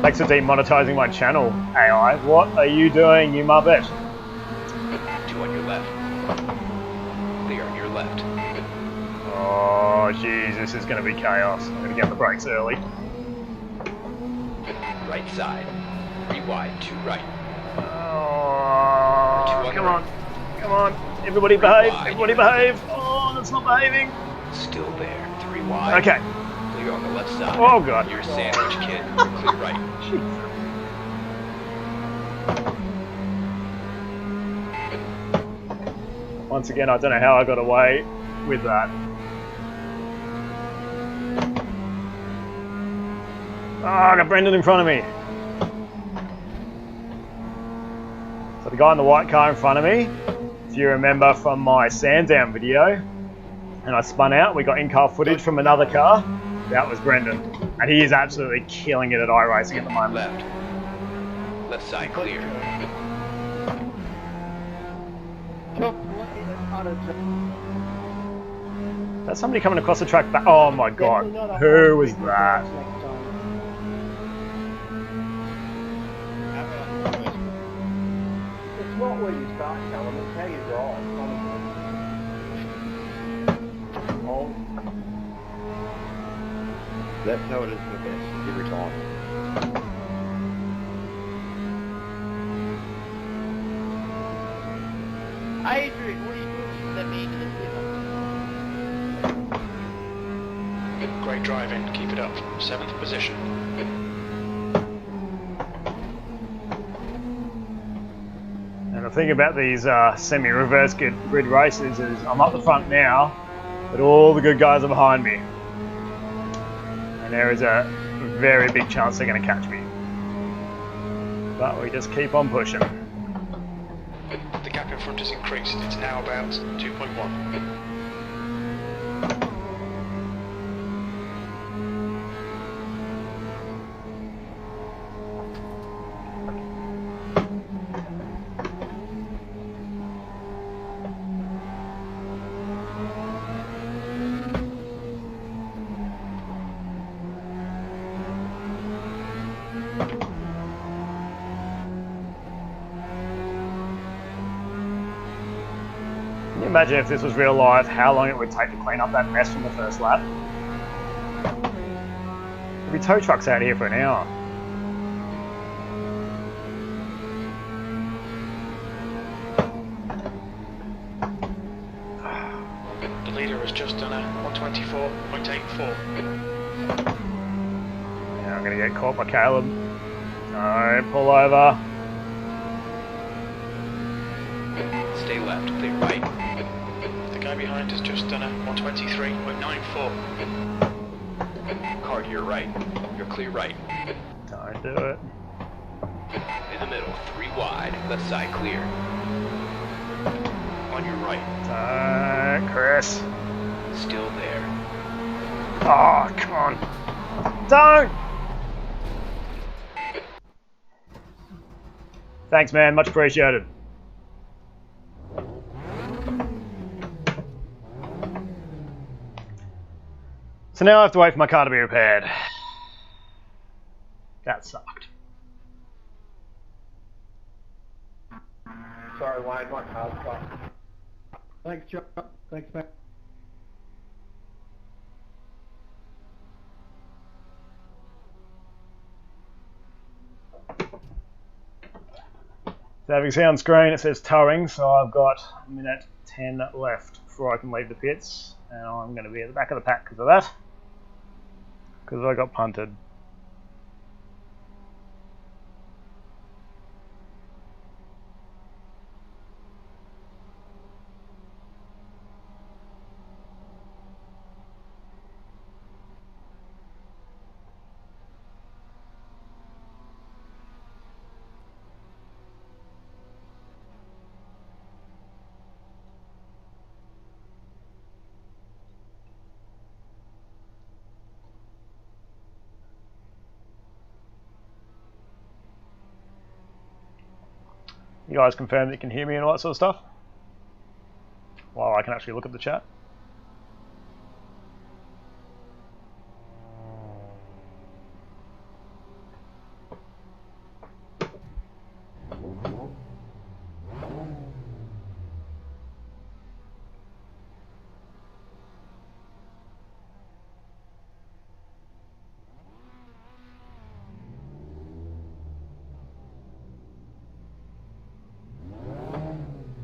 Thanks for demonetizing my channel, AI. What are you doing, you muppet? 2 on your left. Clear on your left. Oh, jeez, this is going to be chaos. I'm going to get the brakes early. Right side. 3 wide, 2 right. Oh, come on. Come on. Everybody behave. Everybody behave. Oh, that's not behaving. Still there. 3 wide. Okay. Clear on the left side. Oh, God. You're a sandwich, kid. You're clear right. Once again, I don't know how I got away with that. Oh, I got Brendan in front of me. So the guy in the white car in front of me, if you remember from my Sandown video, and I spun out, we got in-car footage from another car. That was Brendan. And he is absolutely killing it at iRacing at the moment. Left. Left side clear. That's somebody coming across the track back. Oh my god. Who was that? It's not where you start, Callum, it's how you drive, honestly. Oh. That's how it is in the best, every time. Adrian, what are you doing? Let me into the theatre. Great driving. Keep it up. 7th position. The thing about these semi-reverse grid races is I'm up the front now, but all the good guys are behind me. And there is a very big chance they're going to catch me. But we just keep on pushing. The gap in front has increased. It's now about 2.1. Imagine if this was real life, how long it would take to clean up that mess from the first lap. There'd be tow trucks out here for an hour. The leader has just done a 124.84. Yeah, I'm going to get caught by Caleb. No, pull over. Stay left, clear right. The guy behind has just done a 123.94. Car to your right. You're clear right. Don't do it. In the middle, 3 wide. Left side clear. On your right. Don't, Chris. Still there. Oh, come on. Don't! Thanks, man. Much appreciated. So now I have to wait for my car to be repaired. That sucked. Sorry, Wayne, my car's fucked. Thanks, Chuck. Thanks, mate. So having seen on screen it says towing, so I've got a minute 10 left before I can leave the pits, and I'm going to be at the back of the pack because of that, because I got punted. You guys confirm that you can hear me and all that sort of stuff? Well, I can actually look at the chat.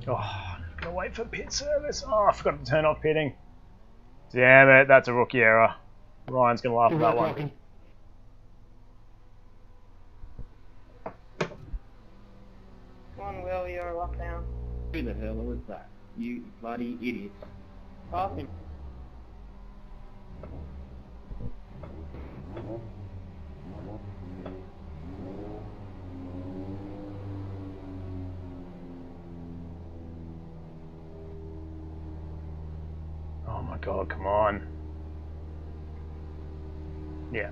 Oh, I'm gonna wait for pit service. Oh, I forgot to turn off pitting. Damn it, that's a rookie error. Ryan's gonna laugh at that one. Come on, Will, you're locked down. Who the hell was that? You bloody idiots. Pass him. Oh my god, come on. Yeah.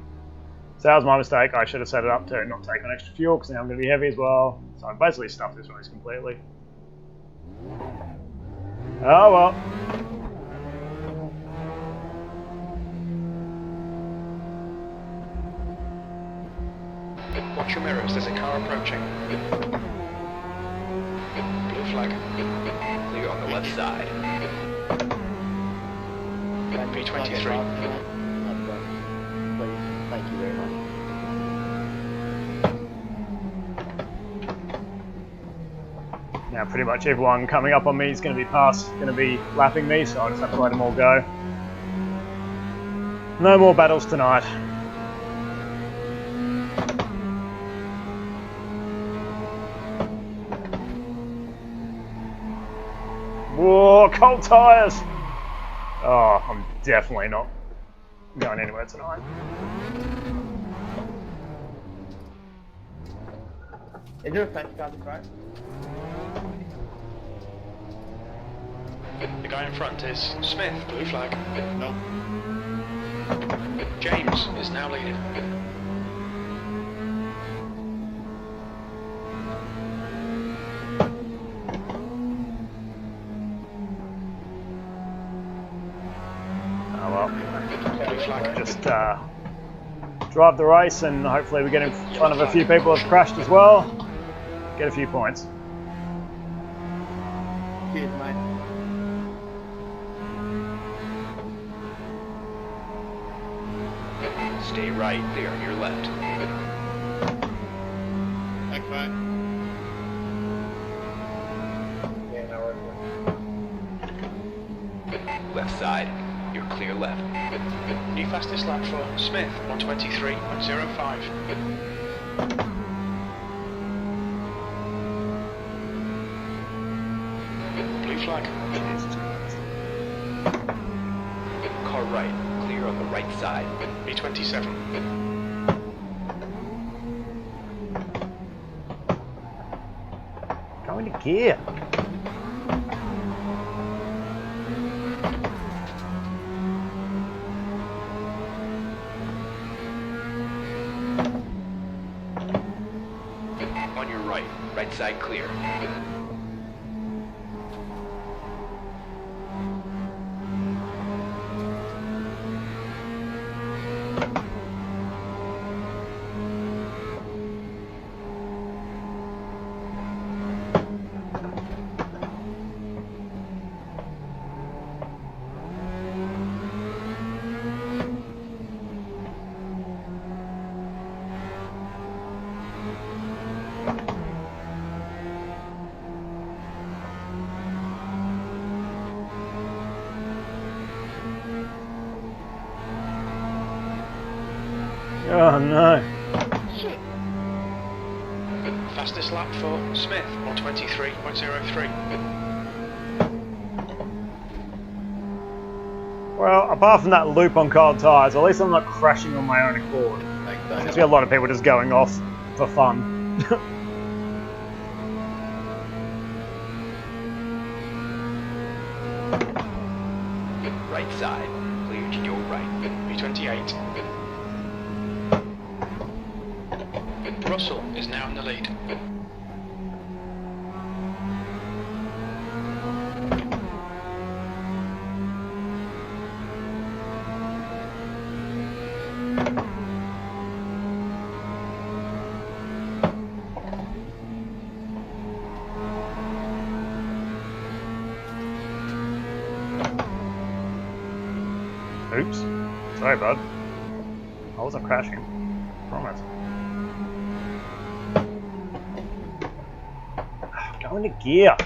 So that was my mistake. I should have set it up to not take on extra fuel because now I'm going to be heavy as well. So I basically stuffed this race completely. Oh well. Watch your mirrors, there's a car approaching. Blue flag. Clear on the left side. P23. Please, thank you very much. Now pretty much everyone coming up on me is going to be lapping me, so I just have to let them all go. No more battles tonight. Whoa, cold tyres! Oh, I'm definitely not going anywhere tonight. Is there a fence car to right? The guy in front is Smith, blue flag. No. James is now leading. Oh well, Blue flag. just drive the race and hopefully we get in front of a few people who have crashed as well. Get a few points. Cheers, mate. Stay right, clear on your left. Thanks, mate. Left side, you're clear left. New fastest lap for Smith, 123.05. Blue flag. Car right, clear on the right side. B27. Go into gear. On your right, right side clear. Oh no. Fastest lap for Smith, 123.03. Well, apart from that loop on cold tyres, at least I'm not crashing on my own accord. I see a lot of people just going off for fun. Right side, clear to your right. B28. Russell is now in the lead. Oops. Sorry, bud. I wasn't crashing. Promise. Go into gear.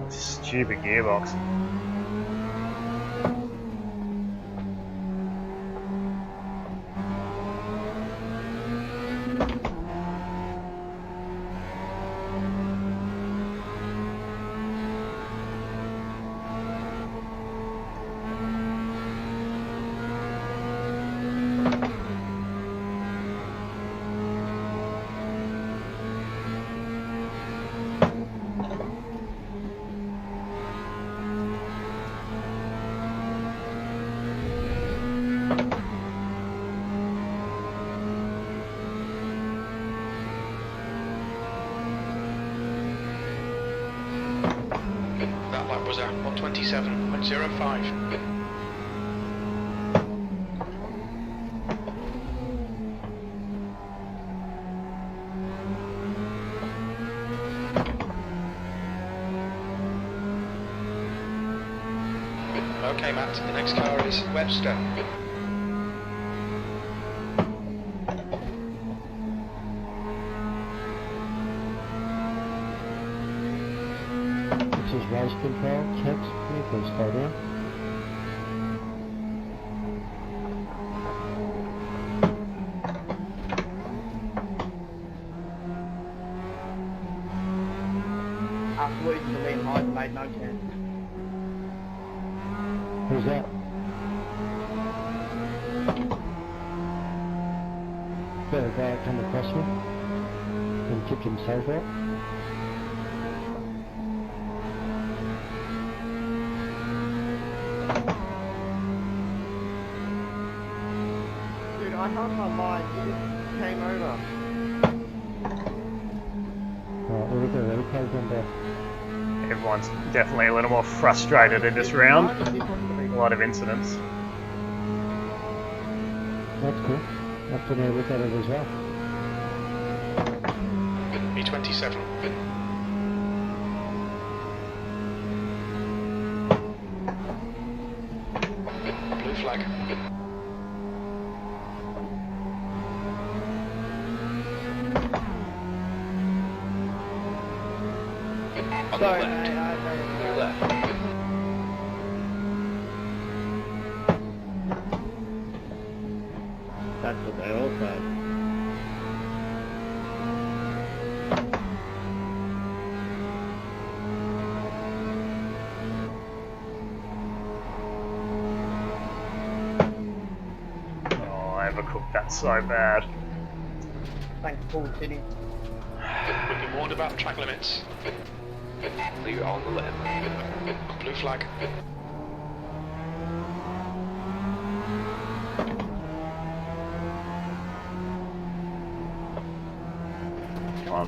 Stupid gearbox. That lap was at 127.05. Okay, Matt, the next car is Webster. This is race control. Checks. Can you please slow down? After losing the lead high, made no chance. Who's that? Got a guy come across me and kick himself out. Dude, I held my line. He just came over. Alright, we'll look at the replays on there. Everyone's definitely a little more frustrated in this round. A lot of incidents. That's cool. Have to look at it as well. B27. Blue flag. On the Sorry, left. mate, Your left. That's what they all said. Oh, I overcooked that so bad. Thanks, Paul City. We've been warned about track limits. Clear on the left. Blue flag. Come on.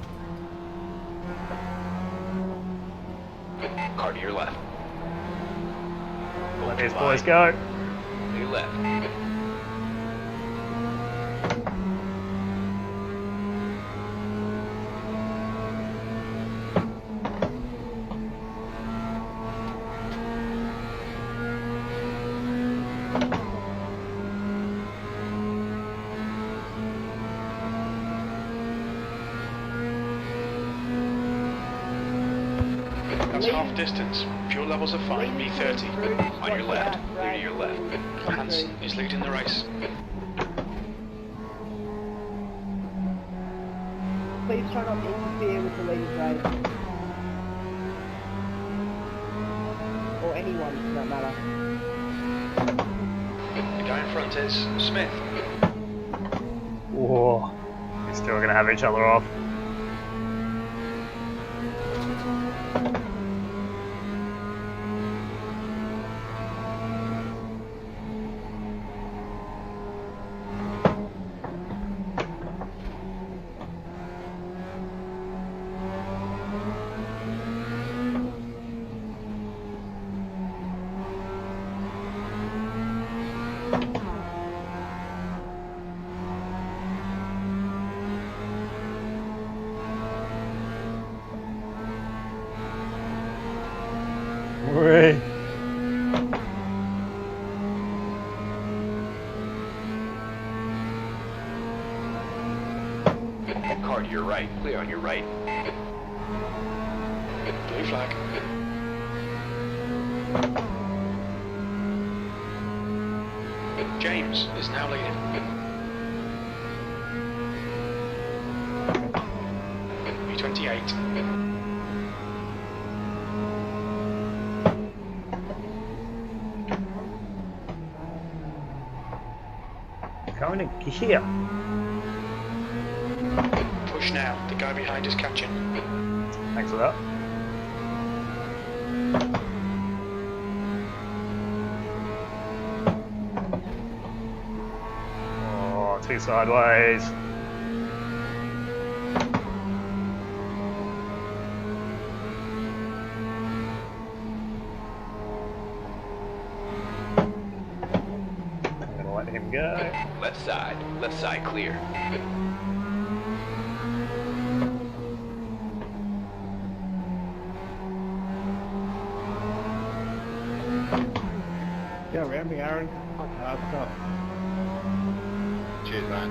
Car to your left. Let these boys go. To your left. That's half distance. Fuel levels are fine. B30. On your left. Clear to your left. Hansen is leading the race. Please try not to interfere with the leaders race. Or anyone, for that matter. The guy in front is Smith. Whoa. We're still going to have each other off. Whee. Car to your right. Clear on your right. Blue flag. James is now leading. B28. Going to gear. Push now. The guy behind is catching. Thanks for that. Oh, two sideways. I'm gonna let him go. Left side. Left side clear. Yeah, around me, Aaron. Stop. Cheers, man.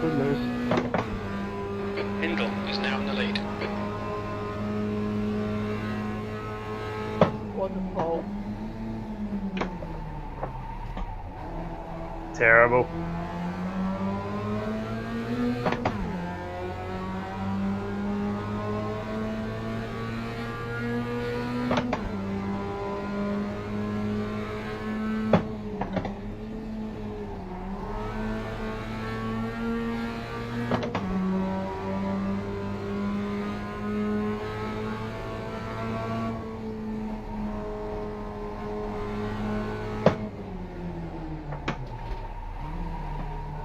Good news. Hindle is now in the lead. Wonderful. Terrible.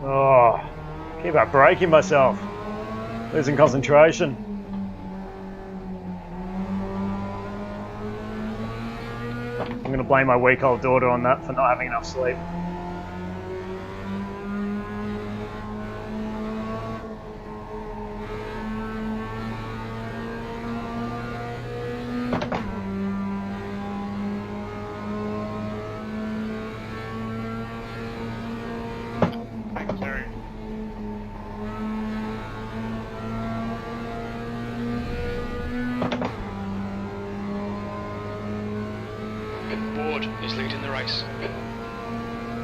Oh, keep up breaking myself. Losing concentration. I'm going to blame my week-old daughter on that for not having enough sleep. Thanks, sir. Ward is leading the race.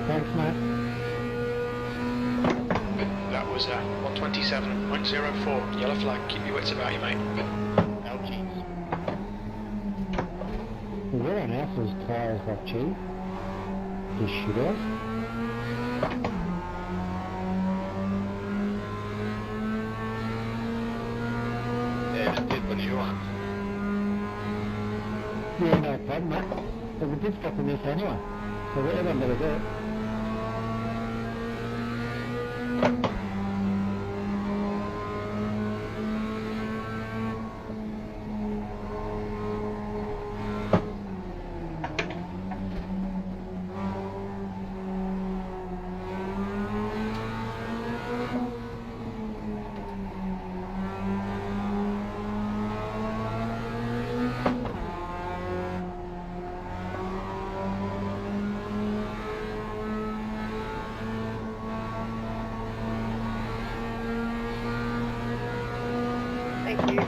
Thanks, Matt. That was 127.04. Yellow flag. Keep your wits about you, mate. Oh, jeez. Where on earth was tyres got cheap? Just shoot off. Yeah, just did what you want. Yeah, no problem, Matt. So we did stop in this anyway. So whatever I'm going to do. Thank you.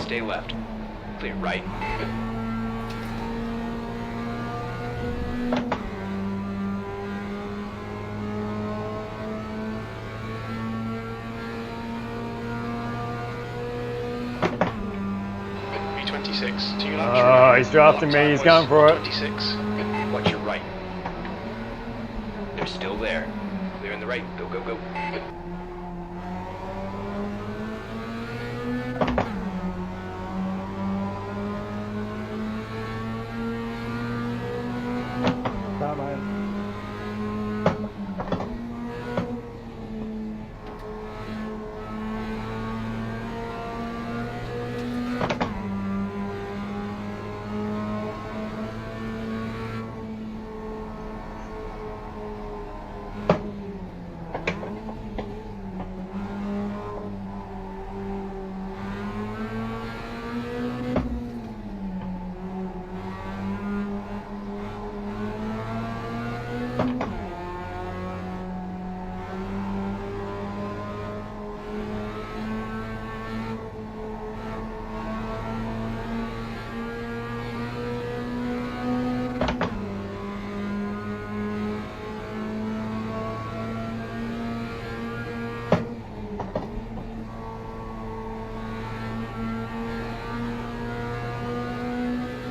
Stay left. Clear right. B26 to your left. Oh, he's drafting me. He's going for it. 26. Watch your right. They're still there. Clear in the right. Go, go, go. Come on.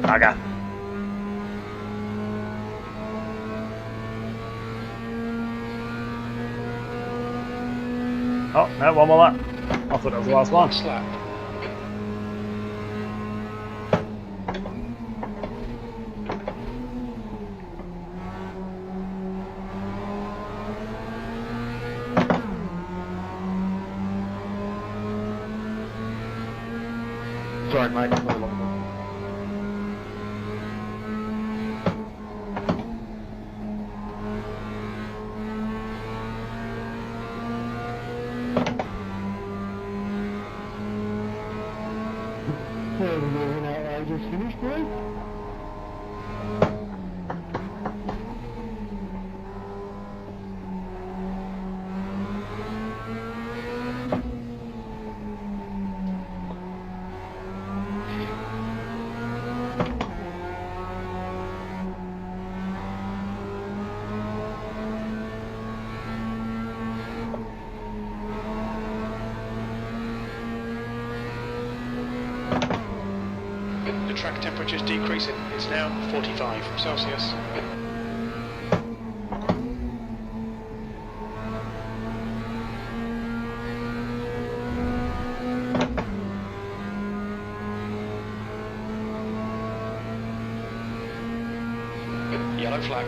Bugger. Oh, no, one more lap. I thought that was the last one. Last lap. Sorry, mate. So we're moving out, I just finished, boys. track temperature's decreasing. It's now 45 Celsius. Yellow flag.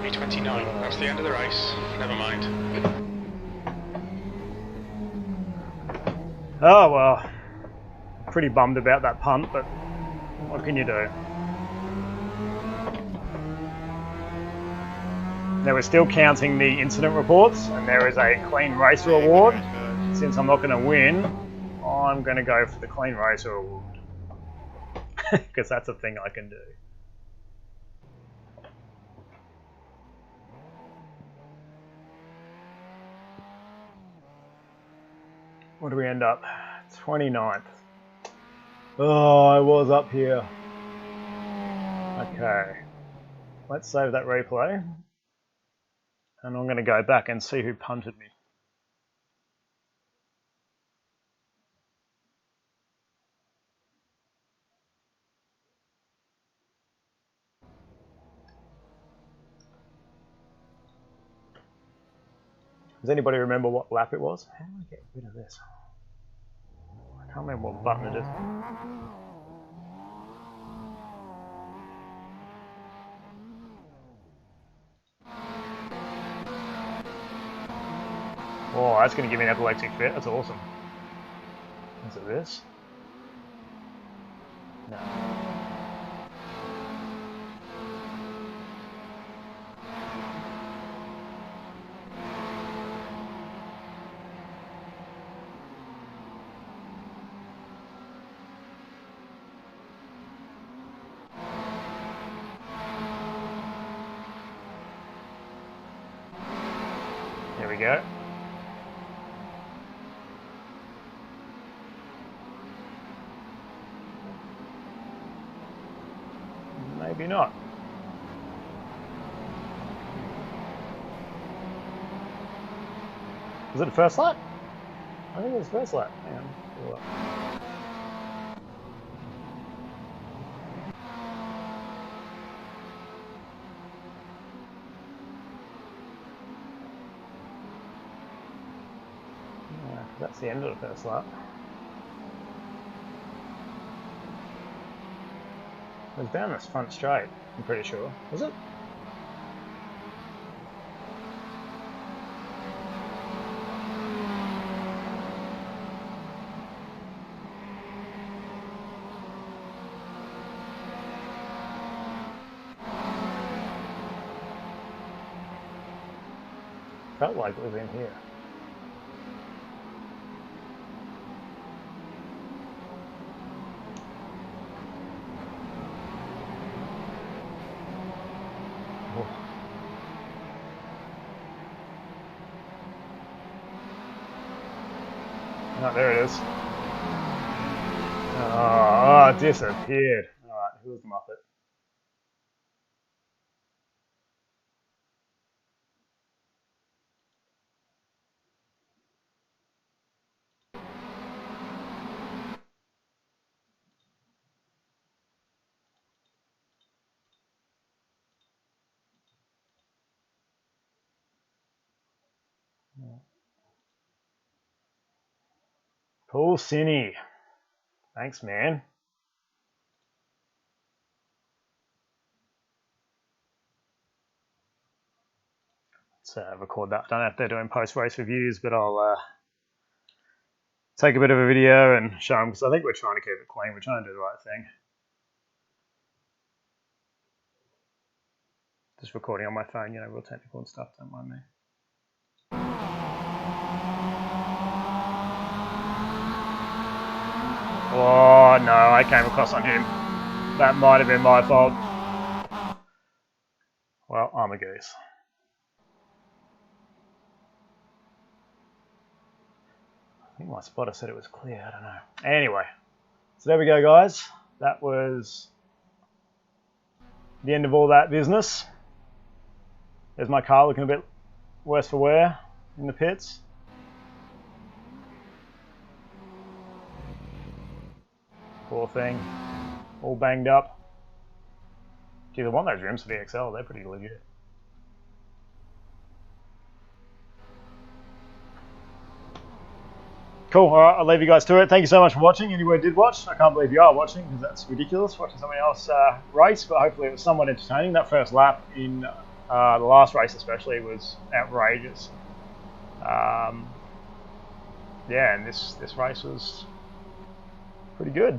B29. That's the end of the race. Never mind. Oh well, pretty bummed about that punt, but what can you do? Now we're still counting the incident reports, and there is a clean racer award. Since I'm not going to win, I'm going to go for the clean racer award. Because that's a thing I can do. What do we end up? 29th. Oh, I was up here. Okay. Let's save that replay. And I'm going to go back and see who punted me. Does anybody remember what lap it was? How do I get rid of this? I can't remember what button it is. Oh, that's going to give me an epileptic fit. That's awesome. Is it this? No. There we go. Maybe not. Was it the first lap? I think it was the first lap. Hang on. Yeah, that's the end of the first lap. It was down this front straight, I'm pretty sure. Was it? Felt like it was in here. Oh, there it is. Oh, it disappeared. Alright, who was the Muppet? Paul Cine. Thanks, man. Let's record that. I don't know if they're doing post-race reviews, but I'll take a bit of a video and show them, because I think we're trying to keep it clean. We're trying to do the right thing. Just recording on my phone, you know, real technical and stuff. Don't mind me. Oh, no, I came across on him. That might have been my fault. Well, I'm a goose. I think my spotter said it was clear, I don't know. Anyway, so there we go, guys. That was the end of all that business. There's my car looking a bit worse for wear in the pits. Poor thing. All banged up. Gee, they want those rims for the XL, they're pretty legit. Cool, alright, I'll leave you guys to it. Thank you so much for watching. Anyone did watch, I can't believe you are watching because that's ridiculous, watching somebody else race, but hopefully it was somewhat entertaining. That first lap in the last race especially was outrageous. Yeah, and this race was pretty good.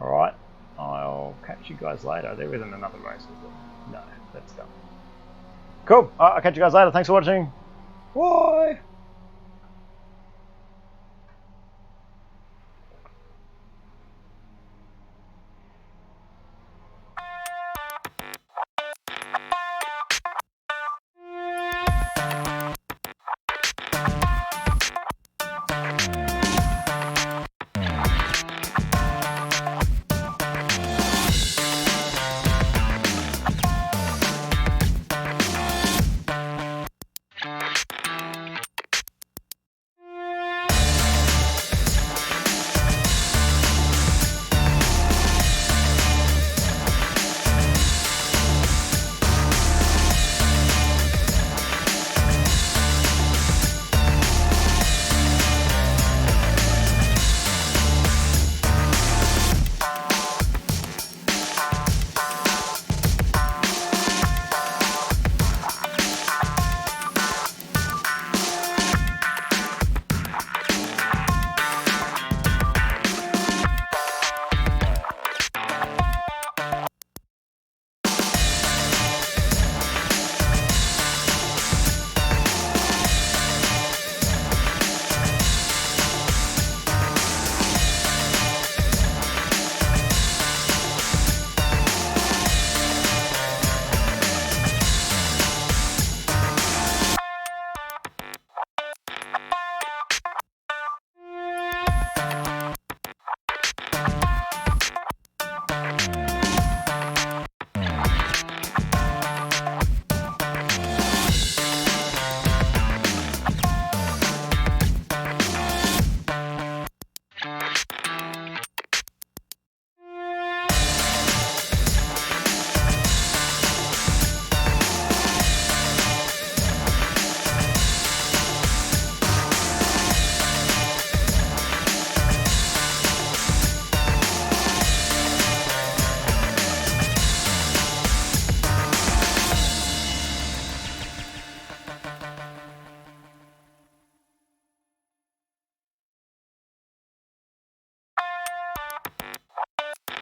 Alright, I'll catch you guys later. There isn't another race, is there? No, that's done. Cool, I'll catch you guys later. Thanks for watching. Bye!